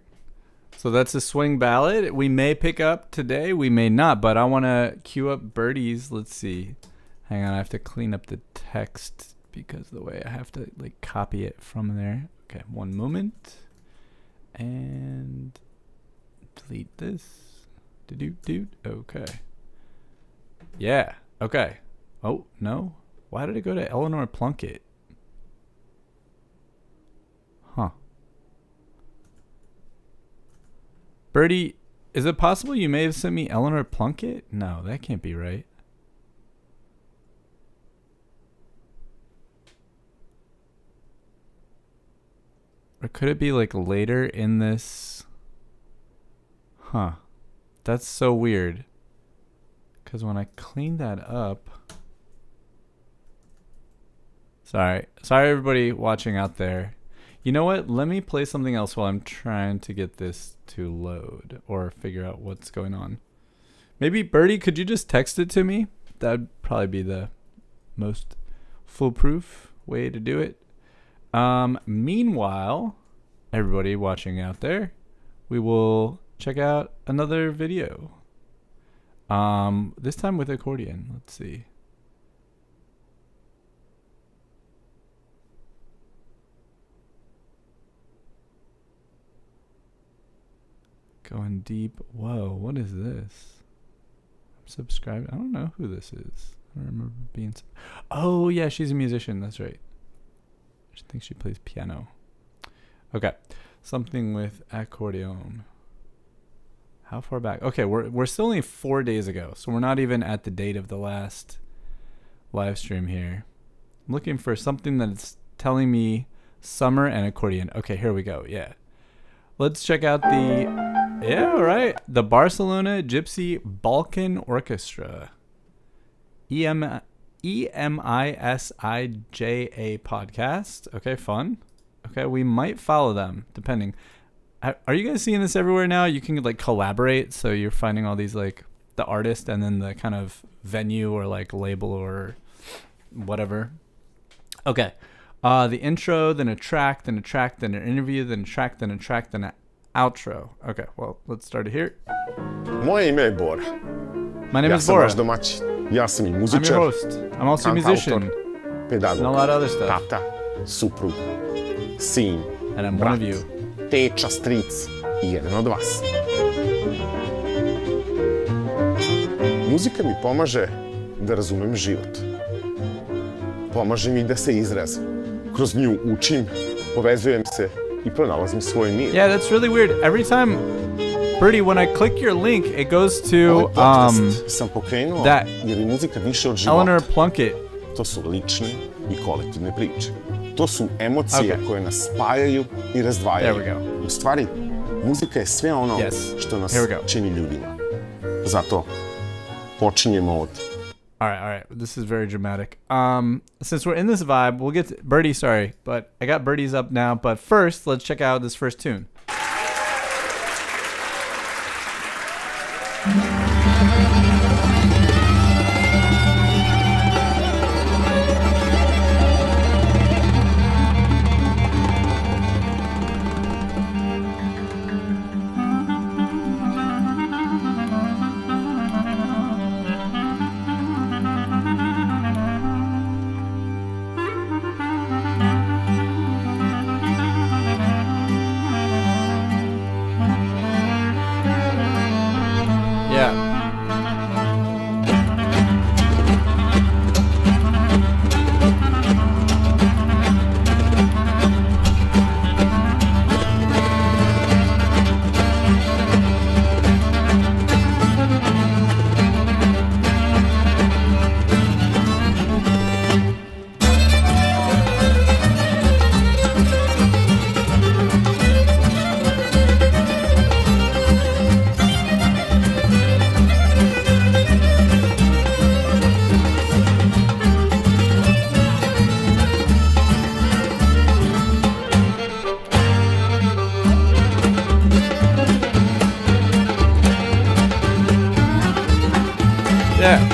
So that's a swing ballad. We may pick up today. We may not, but I want to cue up Birdie's. Let's see. Hang on. I have to clean up the text because the way I have to copy it from there. Okay. One moment. And delete this. Okay. Yeah. Okay. Oh, no. Why did it go to Eleanor Plunkett? Huh. Birdie, is it possible you may have sent me Eleanor Plunkett? No, that can't be right. Or could it be later in this? Huh. That's so weird. Because when I clean that up... Sorry everybody watching out there. You know what? Let me play something else while I'm trying to get this to load or figure out what's going on. Maybe, Birdie, could you just text it to me? That'd probably be the most foolproof way to do it. Meanwhile, everybody watching out there, we will check out another video. This time with accordion. Let's see. Going deep. Whoa, what is this? I'm subscribed. I don't know who this is. I don't remember being... Oh, yeah, she's a musician. That's right. I think she plays piano. Okay. Something with accordion. How far back? Okay, we're still only 4 days ago, so we're not even at the date of the last live stream here. I'm looking for something that's telling me summer and accordion. Okay, here we go. Yeah. Let's check out the... Yeah, all right. The Barcelona Gypsy Balkan Orchestra. EMISIJA podcast. Okay, fun. Okay, we might follow them depending. Are you guys seeing this everywhere now? You can like collaborate, so you're finding all these like the artist and then the kind of venue or like label or whatever. Okay, the intro, then a track, then a track, then an interview, then a track, then a track, then an outro. Okay, well, let's start it here. Moje ime je Bora. My name Ja is sam Bora. vaš domaćin. Ja sam i I'm muzičar, your host. I'm also a musician kantautor, pedagog, and a lot of other stuff. tata, suprug, sin, And I'm one brat, of you. teča, stric i jedan od vas. Muzika mi pomaže da razumem život. Pomaže mi da se izrazim. Kroz nju učim, povezujem se i pronalazim svoj mir. Yeah, that's really weird. Every time, Birdie, when I click your link, it goes to Ovaj podcast sam pokrenuo that jer je muzika više od života. Eleanor Plunkett. To su lične i kolektivne priče. To su emocije koje nas spajaju i razdvajaju. There we go. U stvari, muzika je sve ono što nas Here we go. čini ljudima. Zato počinjemo od... All right. This is very dramatic. Since we're in this vibe, we'll get to Birdie. Sorry, but I got Birdie's up now. But first, let's check out this first tune. Yeah. Yeah.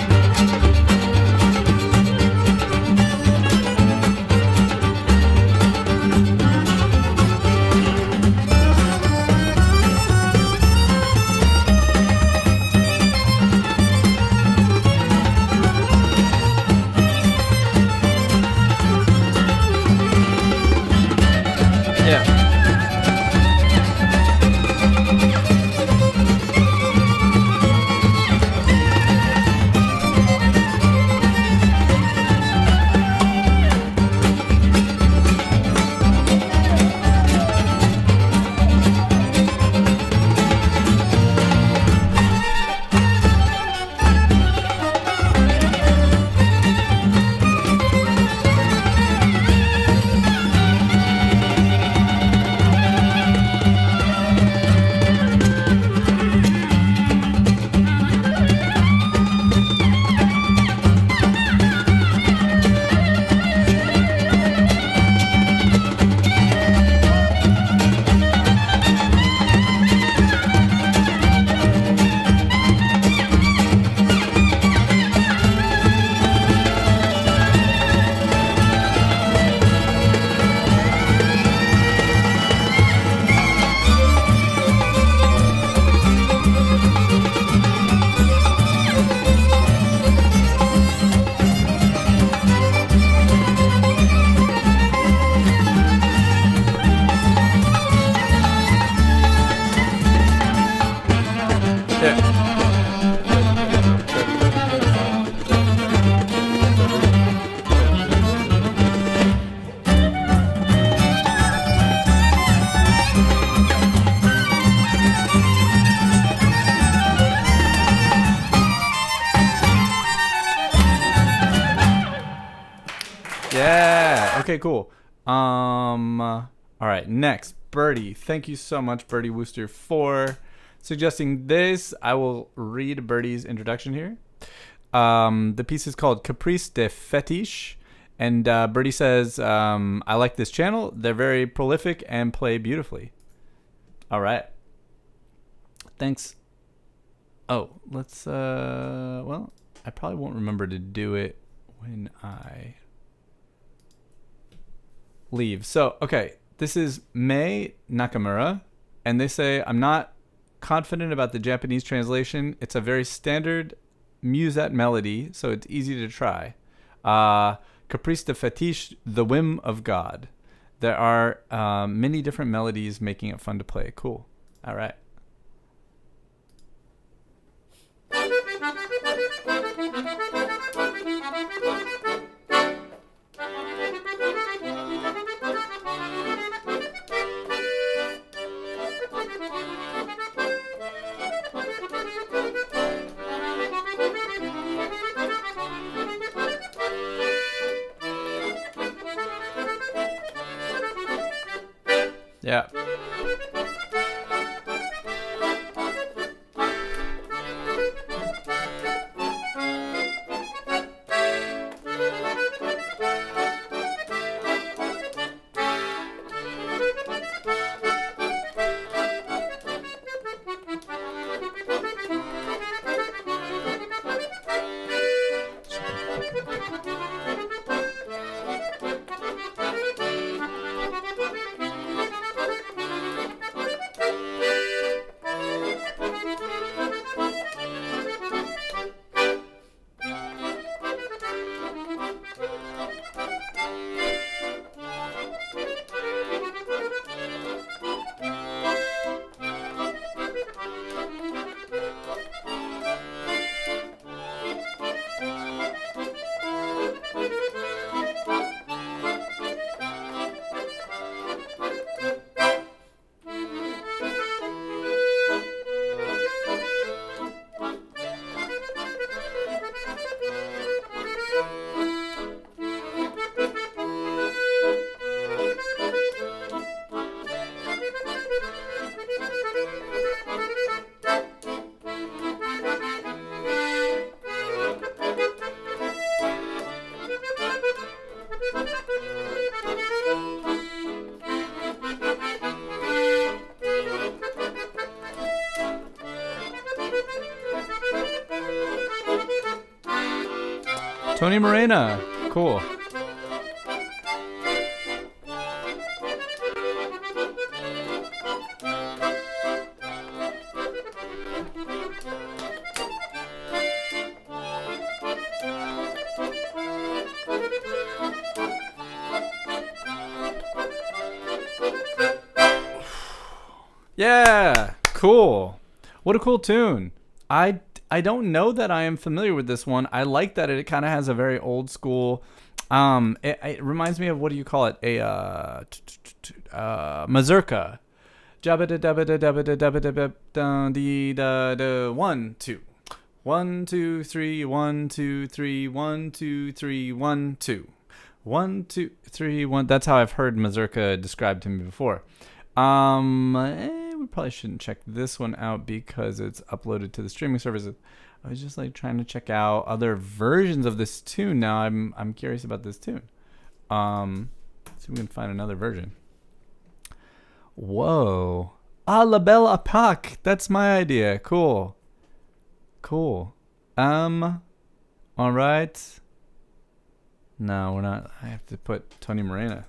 Yeah. Okay, cool. All right, next, Birdie. Thank you so much, Birdie Wooster, for suggesting this. I will read Birdie's introduction here. The piece is called Caprice de Fetiche, And Birdie says, I like this channel. They're very prolific and play beautifully. All right. Thanks. Oh, let's, well, I probably won't remember to do it when I leave. So, okay, this is Mei Nakamura, and they say, I'm not confident about the Japanese translation. It's a very standard musette melody, so it's easy to try. Caprice de Fetiche, The Whim of God. There are many different melodies making it fun to play. Cool. All right. Yeah. Tony Morena. Cool. Yeah, cool. What a cool tune. I don't know that I am familiar with this one. I like that it kind of has a very old school. It reminds me of, what do you call it? A mazurka. Jabba da dabba da dabba da dabba da da dee da da 1 2 1 2 3 1 2 3 1 2 3 1 2 1 2 3 1. That's how I've heard mazurka described to me before. We probably shouldn't check this one out because it's uploaded to the streaming services. I was just like trying to check out other versions of this tune. Now I'm curious about this tune. See if we can find another version. Whoa. Ah, La Belle Epoque. That's my idea. Cool. Cool. All right. No, we're not. I have to put Tony Morena.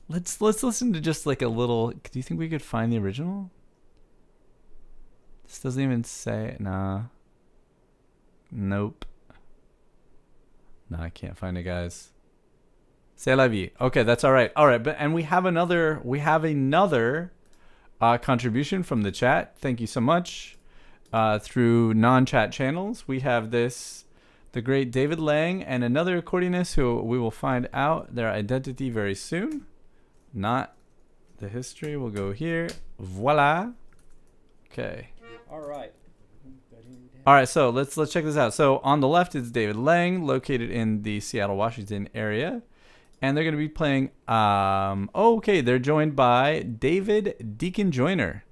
Let's listen to just like a little. Do you think we could find the original? This doesn't even say. Nah. Nope. No, I can't find it, guys. C'est la vie. Okay, that's all right. All right, and we have another contribution from the chat. Thank you so much. Through non-chat channels, we have the great David Lang and another accordionist who we will find out their identity very soon. Not the history. We'll go here. Voila. Okay. All right. All right, so let's check this out. So on the left is David Lang, located in the Seattle, Washington area. And they're going to be playing, they're joined by David Deacon Joyner.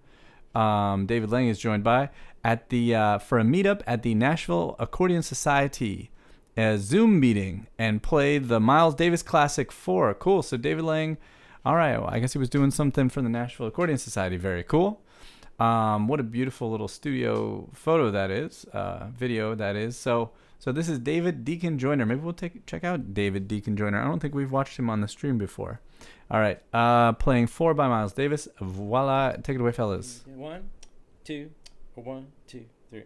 David Lang is joined by for a meetup at the Nashville Accordion Society. a Zoom meeting and play the Miles Davis Classic 4. Cool. So David Lang, all right, well, I guess he was doing something for the Nashville Accordion Society. Very cool. What a beautiful little studio photo that is, video that is. So this is David Deacon Joyner. Maybe we'll check out David Deacon Joyner. I don't think we've watched him on the stream before. All right, playing 4 by Miles Davis. Voila, take it away, fellas. 1, 2, 1, 2, 3.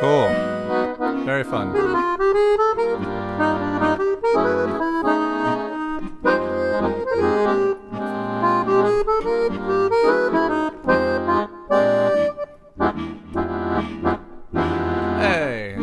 Cool. Very fun. Hey.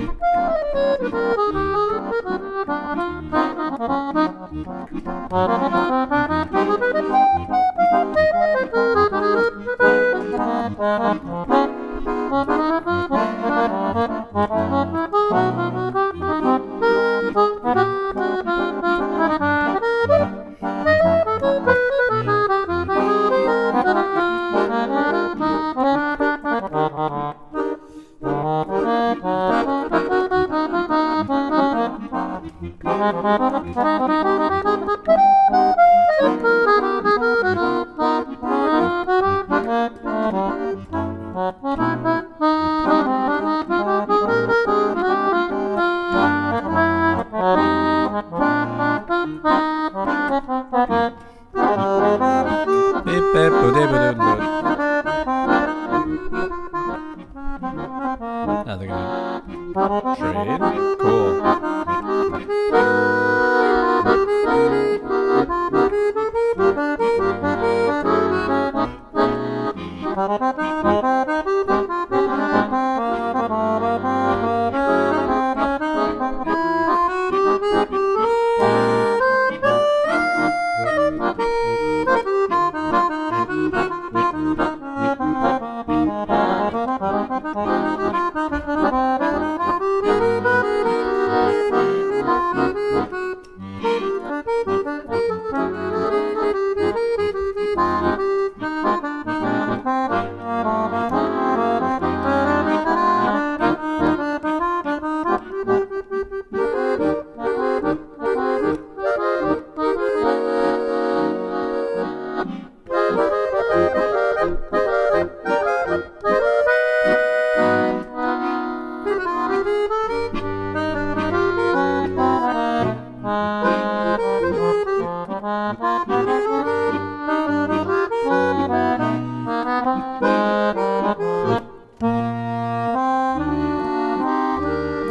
Now they're gonna trade. Cool.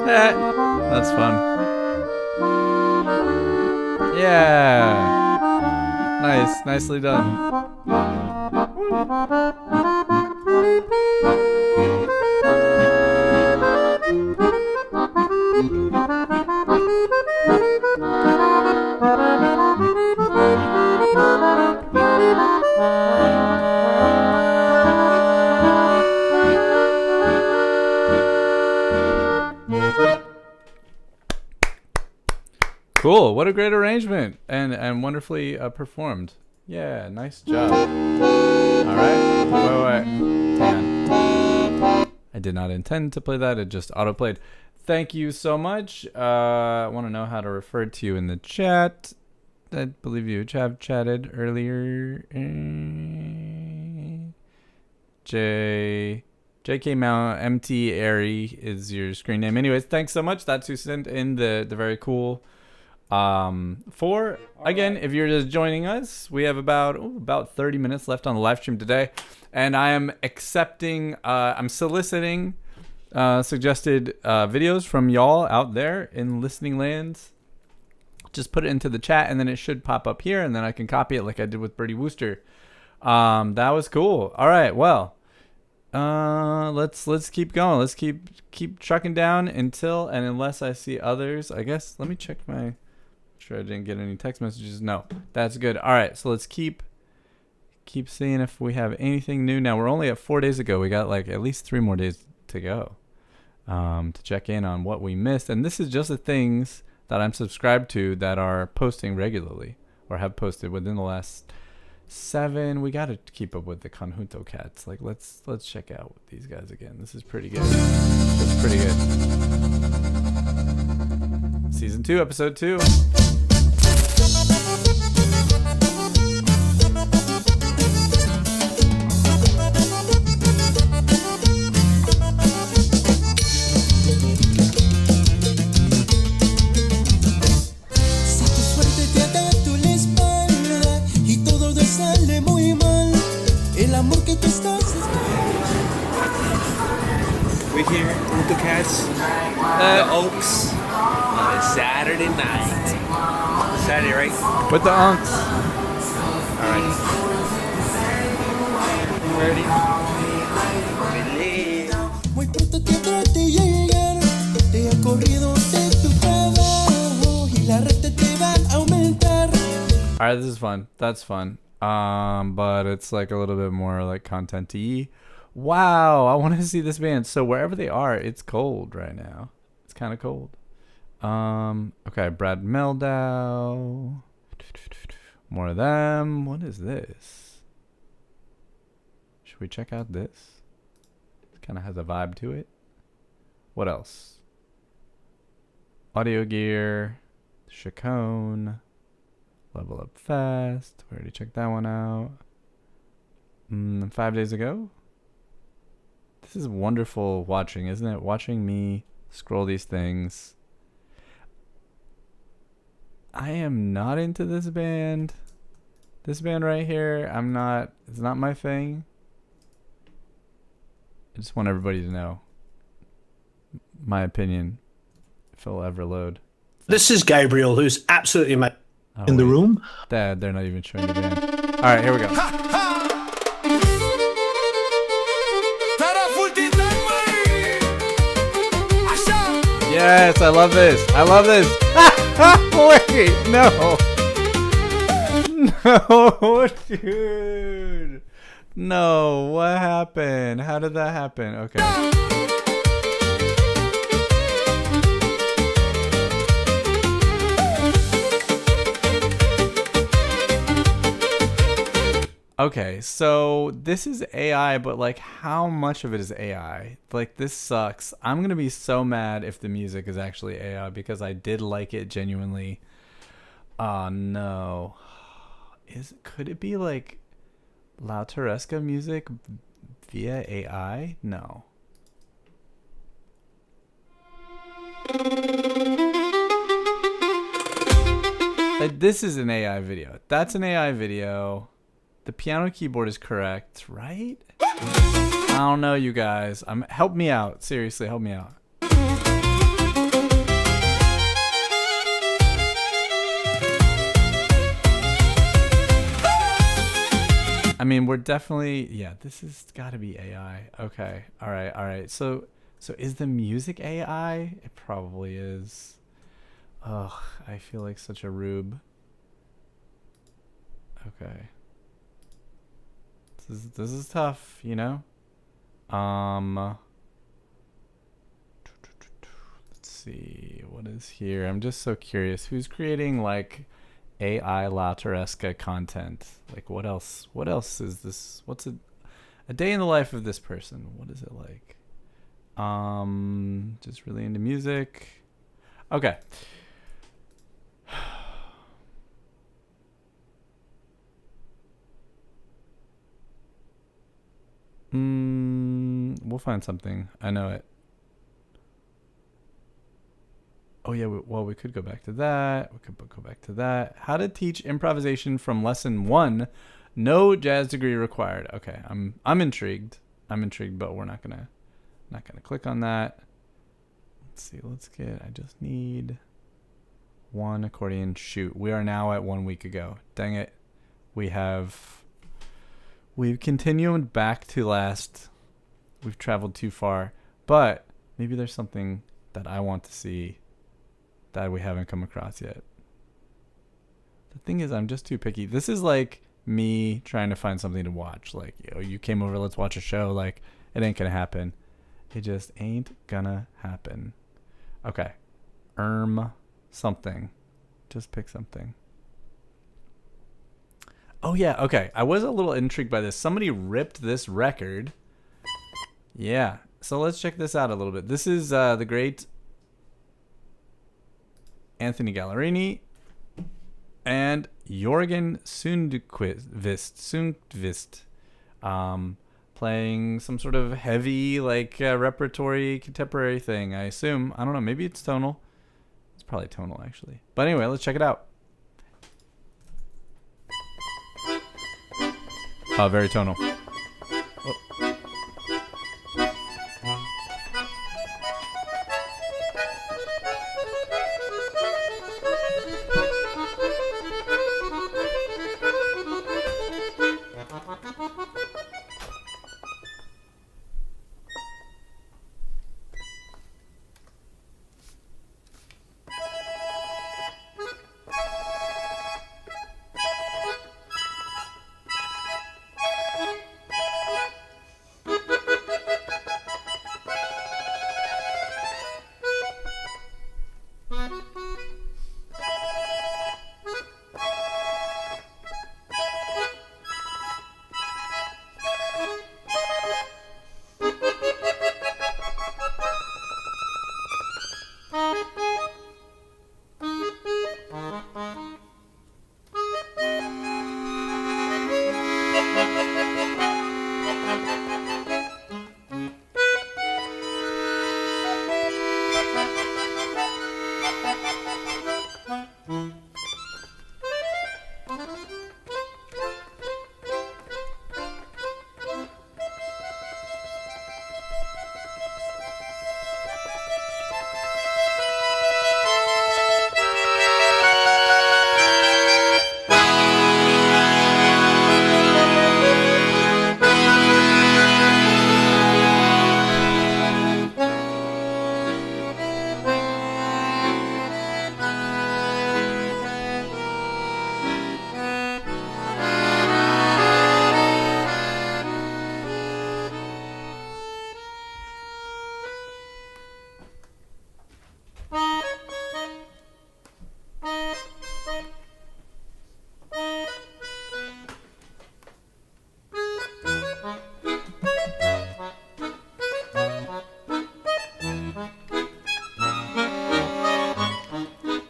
That's fun. Yeah. Nice. Nicely done. Cool. What a great arrangement and wonderfully performed. Yeah, nice job. All right. Wait. Hang on. I did not intend to play that. It just auto-played. Thank you so much. I want to know how to refer to you in the chat. I believe you have chatted earlier. JK Mount MT Airy is your screen name. Anyways, thanks so much. That's who sent in the very cool again, if you're just joining us, we have about 30 minutes left on the live stream today, and I am I'm soliciting suggested videos from y'all out there in listening lands just put it into the chat, and then it should pop up here, and then I can copy it like I did with Birdie Wooster. That was cool. All right, well, let's keep going. Let's keep trucking down until and unless I see others. I guess let me check my. Sure, I didn't get any text messages. No, that's good. All right, so let's keep seeing if we have anything new. Now we're only at 4 days ago. We got like at least 3 more days to go to check in on what we missed. And this is just the things that I'm subscribed to that are posting regularly or have posted within the last 7. We got to keep up with the Conjunto cats. Like let's check out these guys again. This is pretty good. This is pretty good. Season 2, episode 2. We're here with the cats, the Oaks, on a Saturday night. Saturday, right? With the Unks. All right. Ready? Muy pronto te trate llegar, te ha corrido de tu trabajo y la renta te va a aumentar. All right, this is fun. That's fun. But it's like a little bit more like content-y. Wow, I want to see this band. So wherever they are, it's cold right now. It's kind of cold. Okay, Brad Meldau. More of them. What is this? Should we check out this? It kind of has a vibe to it. What else? Audio Gear. Chacon. Level Up Fast. We already checked that one out. 5 days ago. This is wonderful watching, isn't it? Watching me scroll these things. I am not into this band. This band right here, I'm not, it's not my thing. I just want everybody to know my opinion, if it'll ever load. This is Gabriel, who's absolutely in the room. They're not even showing the band. All right, here we go. Yes, I love this. I love this. Wait, no. No, dude. No, what happened? How did that happen? Okay. Okay, so this is AI, but like how much of it is AI? Like this sucks. I'm going to be so mad if the music is actually AI because I did like it genuinely. Oh no. Could it be like La Terresca music via AI? No. Like this is an AI video. That's an AI video. The piano keyboard is correct, right? I don't know, you guys. Help me out. Seriously, help me out. I mean, we're definitely, yeah, this has got to be AI. Okay. All right. So is the music AI? It probably is. Ugh, I feel like such a rube. Okay. This is tough, you know? Let's see. What is here? I'm just so curious. Who's creating like AI La Terresca content? Like what else? What else is this? What's a day in the life of this person? What is it like? Just really into music. Okay. We'll find something. I know it. Oh yeah, well we could go back to that. We could go back to that. How to teach improvisation from lesson 1. No jazz degree required. Okay, I'm intrigued. But we're not gonna click on that. Let's see. I just need One accordion. Shoot. We are now at 1 week ago. Dang it. We've continued back to last. We've traveled too far. But maybe there's something that I want to see that we haven't come across yet. The thing is, I'm just too picky. This is like me trying to find something to watch. Like, you came over, let's watch a show. Like, it ain't gonna happen. It just ain't gonna happen. Okay. Something. Just pick something. Oh, yeah. Okay. I was a little intrigued by this. Somebody ripped this record. Yeah. So let's check this out a little bit. This is the great Anthony Gallerini and Jorgen Sundqvist, playing some sort of heavy, like, repertory contemporary thing, I assume. I don't know. Maybe it's tonal. It's probably tonal, actually. But anyway, let's check it out. Oh, very tonal.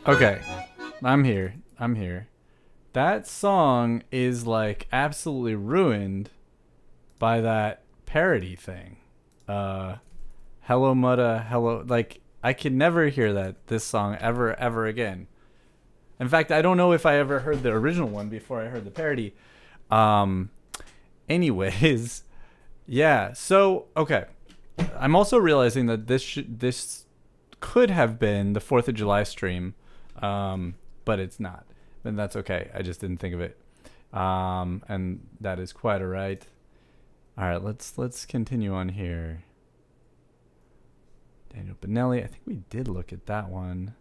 Okay, I'm here. That song is like absolutely ruined by that parody thing. Hello Mutta, hello. Like, I could never hear this song ever again. In fact, I don't know if I ever heard the original one before I heard the parody. Anyways, yeah. So, okay. I'm also realizing that this could have been the 4th of July stream. But it's not, and that's okay. I just didn't think of it. And that is quite all right. All right, let's continue on here. Daniel Benelli. I think we did look at that one.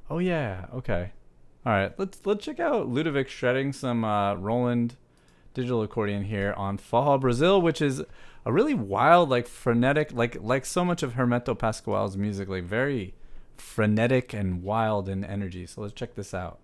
Oh yeah. Okay. All right. Let's check out Ludovic shredding some Roland digital accordion here on Forró Brazil, which is a really wild, like frenetic, like so much of Hermeto Pascoal's music, like very frenetic and wild in energy. So let's check this out.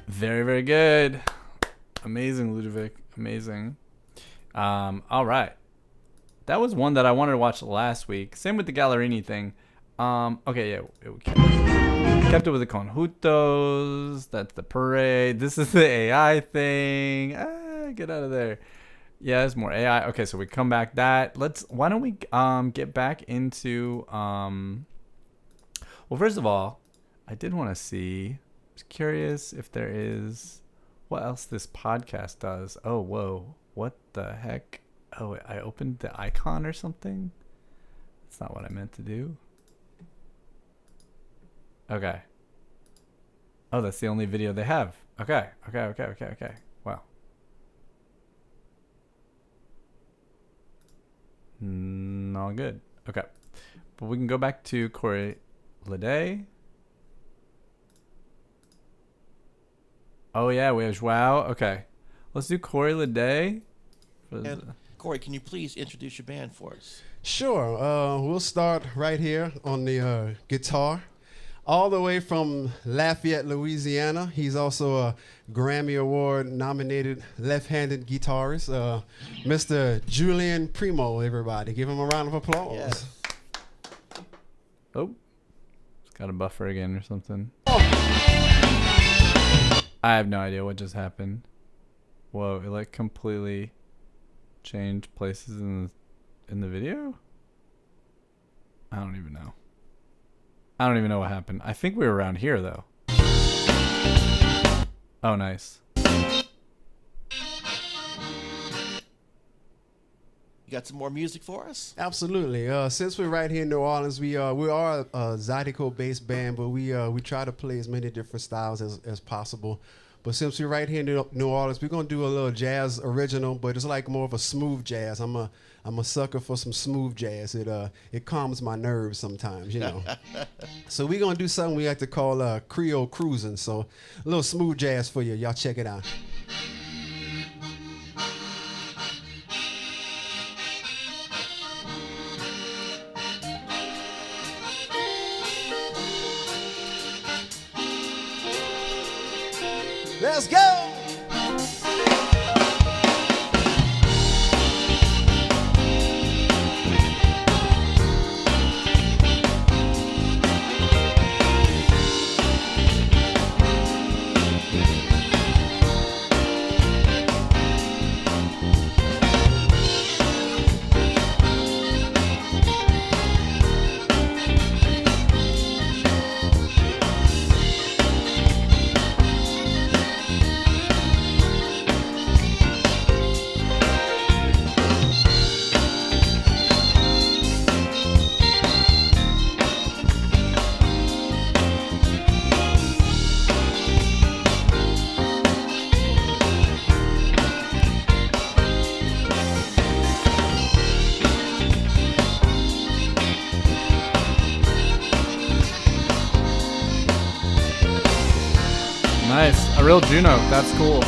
Very, very good. Amazing, Ludovic. Amazing. All right. That was one that I wanted to watch last week. Same with the Gallerini thing. Okay, yeah. Kept it with the conjuntos. That's the parade. This is the AI thing. Get out of there. Yeah, there's more AI. Okay, so we come back that. Why don't we get back into well, first of all, I did want to see, I was curious if there is what else this podcast does. Oh, whoa. What the heck? Oh, I opened the icon or something? That's not what I meant to do. Okay. Oh, that's the only video they have. Okay. Wow. All good. Okay. But we can go back to Corey Lede. Oh, yeah, we have Joao. Okay. Let's do Corey Lede. And Corey, can you please introduce your band for us? Sure. We'll start right here on the guitar. All the way from Lafayette, Louisiana. He's also a Grammy Award nominated left-handed guitarist, Mr. Julian Primo, everybody. Give him a round of applause. Yes. Oh, it's got a buffer again or something. I have no idea what just happened. Whoa, it like completely changed places in the video? I don't even know. I don't even know what happened. I think we were around here, though. Oh, nice. You got some more music for us? Absolutely. Since we're right here in New Orleans, we are a Zydeco-based band, but we try to play as many different styles as possible. But since we're right here in New Orleans, we're gonna do a little jazz original, but it's like more of a smooth jazz. I'm a sucker for some smooth jazz. It calms my nerves sometimes, you know. So we're gonna do something we like to call Creole cruising. So a little smooth jazz for you. Y'all check it out. Let's go! Nice. A real Juno. That's cool.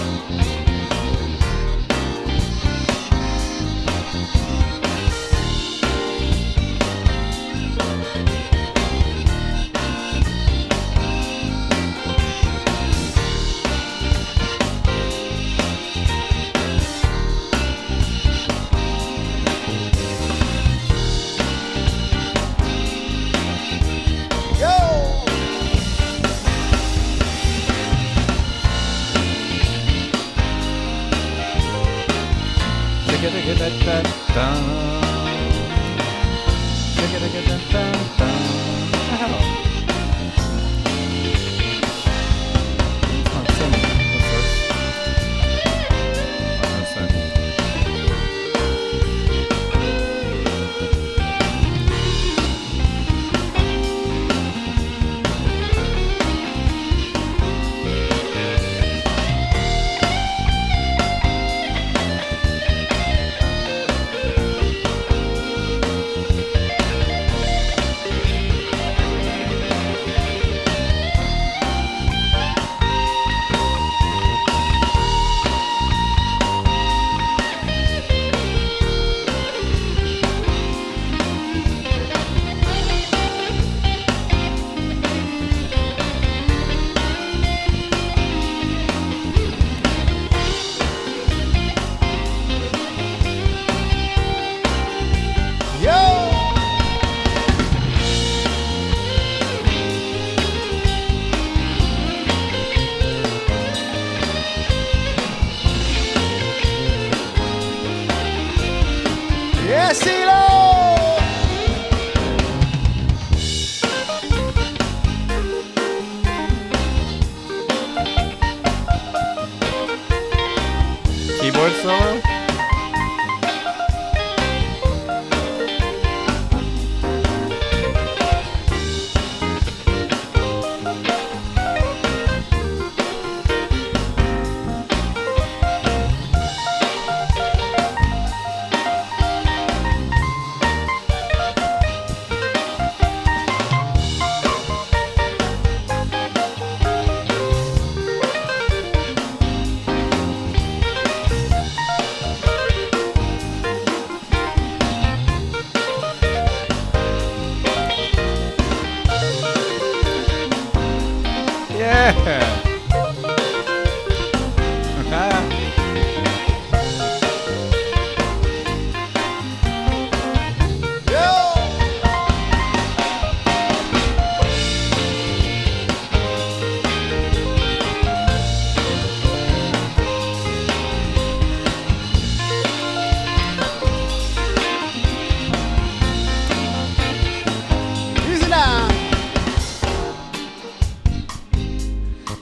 Keyboard solo?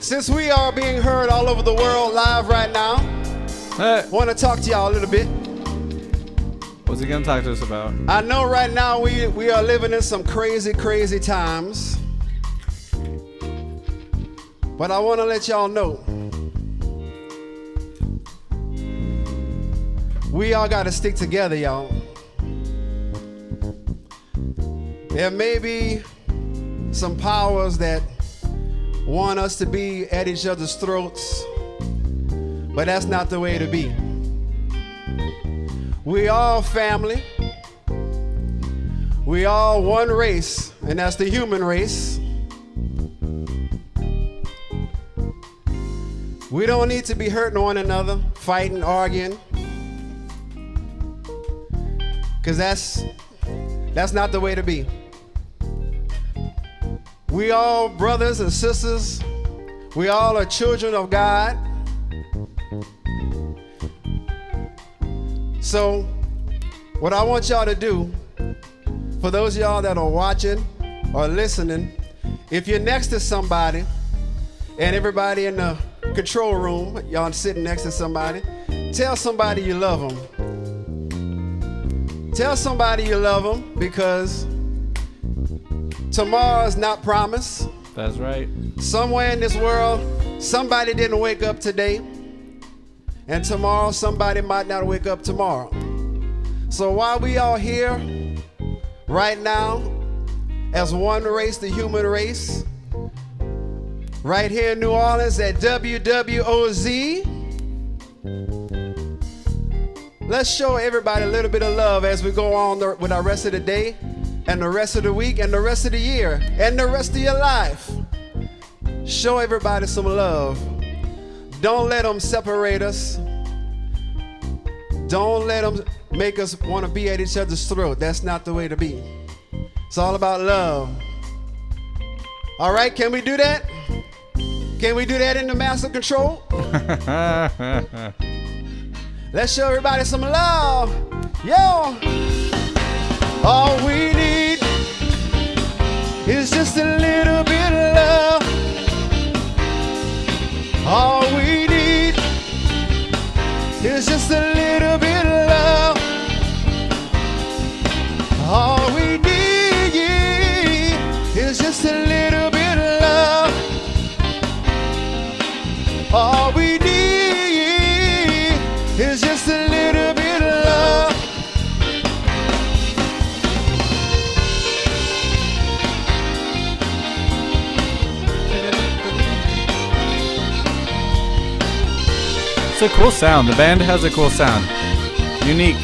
Since we are being heard all over the world live right now, I want to talk to y'all a little bit. What's he gonna talk to us about? I know right now we are living in some crazy, crazy times. But I want to let y'all know, we all got to stick together, y'all. There may be some powers that want us to be at each other's throats, but that's not the way to be. We all family. We all one race, and that's the human race. We don't need to be hurting one another, fighting, arguing, because that's not the way to be. We all brothers and sisters. We all are children of God. So what I want y'all to do, for those of y'all that are watching or listening, if you're next to somebody and everybody in the control room, y'all sitting next to somebody, tell somebody you love them. Tell somebody you love them, because tomorrow is not promised. That's right. Somewhere in this world, somebody didn't wake up today, and tomorrow somebody might not wake up tomorrow. So while we all here right now as one race, the human race, right here in New Orleans at WWOZ, let's show everybody a little bit of love as we go on with our rest of the day and the rest of the week and the rest of the year and the rest of your life. Show everybody some love. Don't let them separate us. Don't let them make us want to be at each other's throat. That's not the way to be. It's all about love. All right, can we do that? Can we do that in the master control? Let's show everybody some love. Yo. All we need is just a little bit of love. All we need is just a little bit of love. All we need is just a little bit of love. All we need is just a little bit of love. It's a cool sound. The band has a cool sound. Unique.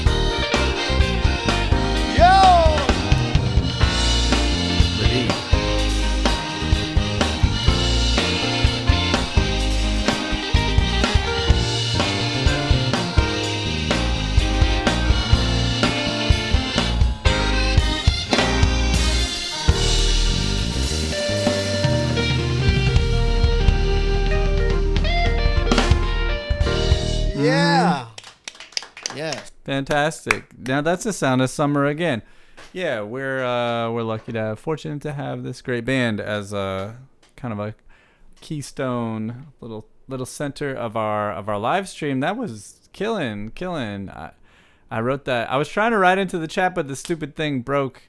Yeah. Yeah. Fantastic. Now that's the sound of summer again. Yeah, we're lucky to have, fortunate to have this great band as a kind of a keystone little center of our live stream. That was killing. I wrote that. I was trying to write into the chat, but the stupid thing broke.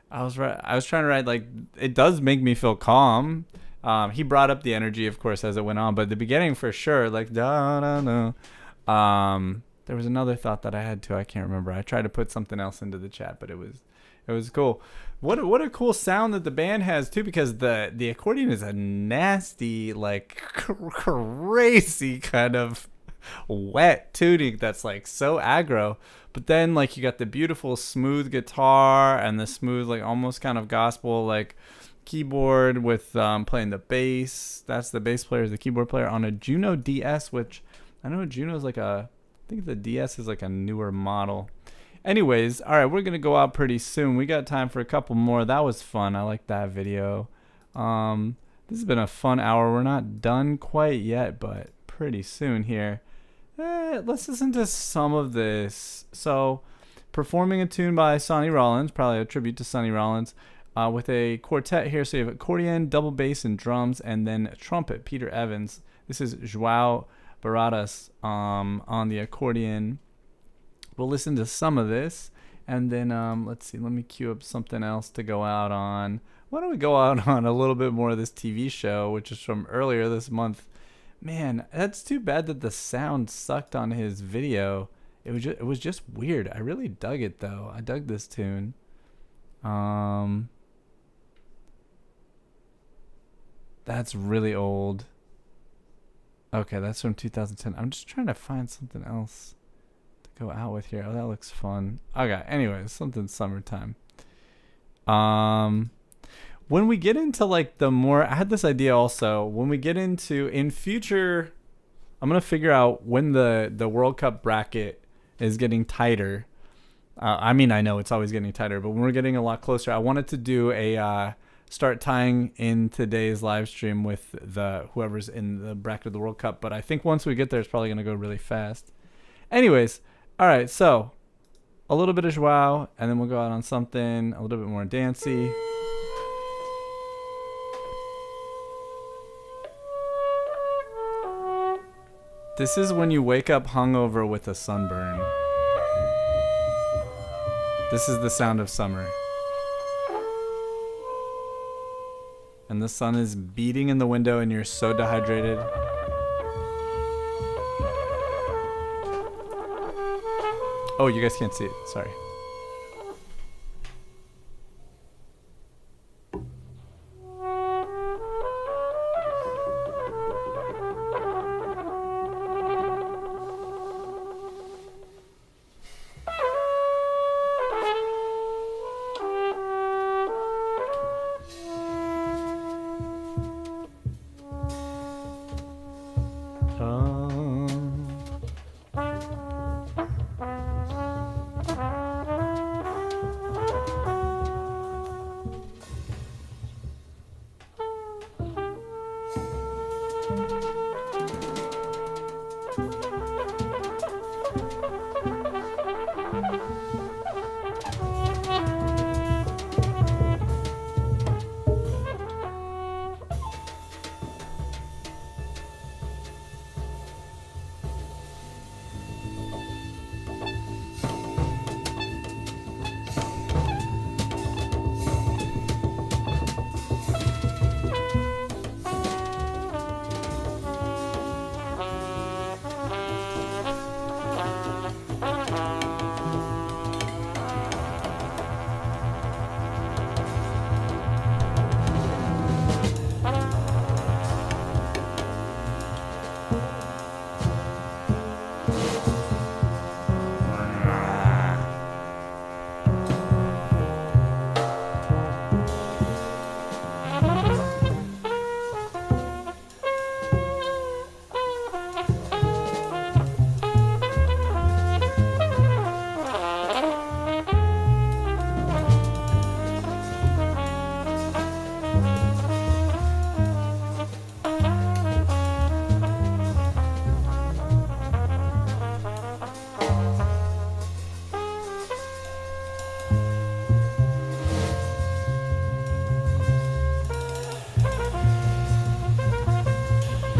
I was trying to write like it does make me feel calm. He brought up the energy, of course, as it went on, but the beginning for sure, like da da da. There was another thought that I had too. I can't remember. I tried to put something else into the chat, but it was cool. What a cool sound that the band has too, because the accordion is a nasty, like crazy kind of wet tuning that's like so aggro. But then like you got the beautiful smooth guitar and the smooth like almost kind of gospel like keyboard with playing the bass. That's the bass player, the keyboard player on a Juno DS, which I know Juno's like I think the DS is like a newer model. Anyways, all right, we're going to go out pretty soon. We got time for a couple more. That was fun. I like that video. This has been a fun hour. We're not done quite yet, but pretty soon here. Let's listen to some of this. So, performing a tune by Sonny Rollins, probably a tribute to Sonny Rollins, with a quartet here. So you have accordion, double bass, and drums, and then trumpet, Peter Evans. This is João Baradas on the accordion. We'll listen to some of this, and then let's see. Let me cue up something else to go out on. Why don't we go out on a little bit more of this TV show, which is from earlier this month. Man, that's too bad that the sound sucked on his video. It was just weird. I really dug it though. I dug this tune. That's really old. Okay, that's from 2010. I'm just trying to find something else to go out with here. Oh, that looks fun. Okay, anyways, something summertime. When we get into like the more, I had this idea also, when we get into, in future, I'm going to figure out when the World Cup bracket is getting tighter. I mean, I know it's always getting tighter, but when we're getting a lot closer, I wanted to do a, start tying in today's live stream with whoever's in the bracket of the World Cup. But I think once we get there, it's probably going to go really fast. Anyways, all right, so a little bit of João, and then we'll go out on something a little bit more dancey. This is when you wake up hungover with a sunburn. This is the sound of summer. And the sun is beating in the window and you're so dehydrated. Oh, you guys can't see it. Sorry.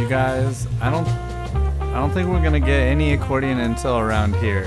you guys, I don't think we're gonna get any accordion until around here.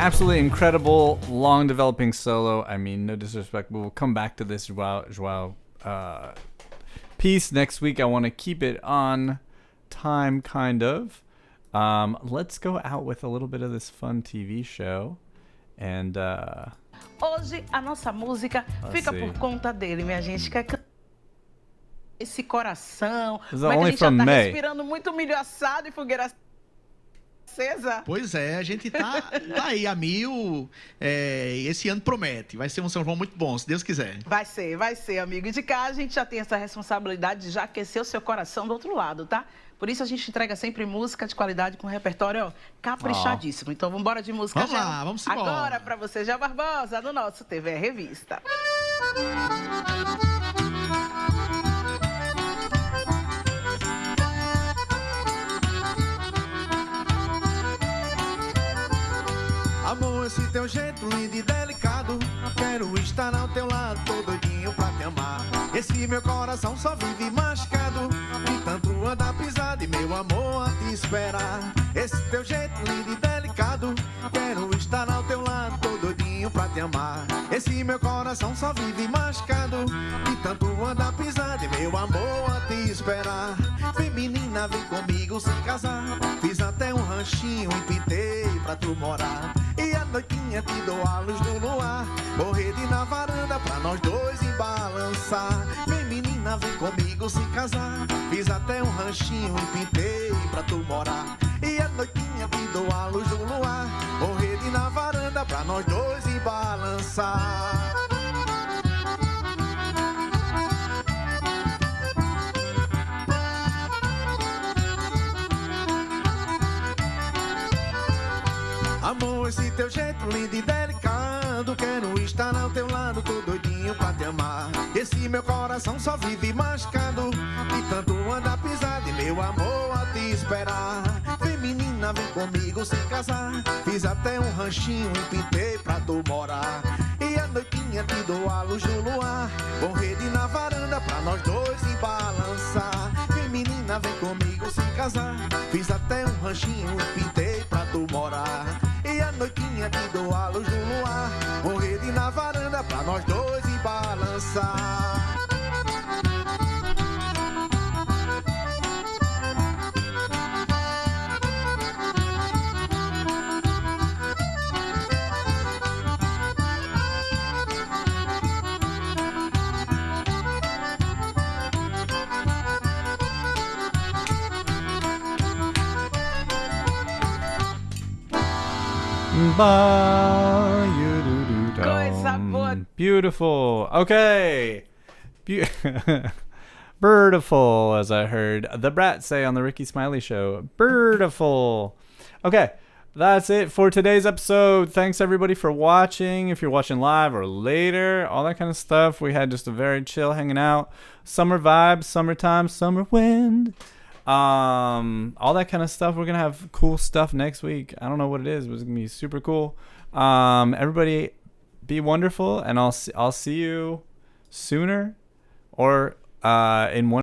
Absolutely incredible, long developing solo. I mean, no disrespect, but we'll come back to this Joao piece next week. I want to keep it on time, kind of. Let's go out with a little bit of this fun TV show. And hoje a nossa música fica por conta dele, minha gente. Quer esse coração, como é que a gente já tá respirando muito milho assado e fogueira acesa. Pois é, a gente tá aí a mil. Esse ano promete. Vai ser um São João muito bom, se Deus quiser. Vai ser, amigo. E de cá a gente já tem essa responsabilidade de já aquecer o seu coração do outro lado, tá? Por isso a gente entrega sempre música de qualidade com repertório, ó, caprichadíssimo. Então vamos embora de música. Vamos lá, vamos embora. Agora pra você, Gé Barbosa, no nosso TV Revista. Amor, esse teu jeito lindo e delicado, quero estar ao teu lado, tô doidinho pra te amar. Esse meu coração só vive machucado, de tanto andar pisado e meu amor a te esperar. Esse teu jeito lindo e delicado, quero estar ao teu lado, tô doidinho pra te amar. Esse meu coração só vive machucado, de tanto andar pisado e meu amor a te esperar. Vem menina, vem comigo sem casar, fiz até um ranchinho e pintei pra tu morar. E a noitinha te dou a luz do luar, vou rede na varanda pra nós dois embalançar. Vem menina, vem comigo se casar, fiz até um ranchinho e pintei pra tu morar. E a noitinha te dou a luz do luar, vou rede na varanda pra nós dois embalançar. Amor, esse teu jeito lindo e delicado, quero estar ao teu lado, tô doidinho pra te amar. Esse meu coração só vive machucado, de tanto andar pisado e meu amor a te esperar. Vem menina, vem comigo se casar, fiz até um ranchinho e pintei pra tu morar. E a noitinha te dou a luz do luar, vou rede na varanda pra nós dois embalançar. Vem menina, vem comigo se casar, fiz até um ranchinho e pintei pra tu morar. E a noitinha te dou a luz do luar, vou rede na varanda pra nós dois embalançar. Coisa boa. Beautiful. Okay. Birdiful, as I heard the brat say on the Ricky Smiley Show. Birdiful. Okay. That's it for today's episode. Thanks everybody for watching. If you're watching live or later, all that kind of stuff. We had just a very chill hanging out. Summer vibes, summertime, summer wind. All that kind of stuff. We're going to have cool stuff next week. I don't know what it is, but it's going to be super cool. Everybody be wonderful, and I'll see you sooner or in one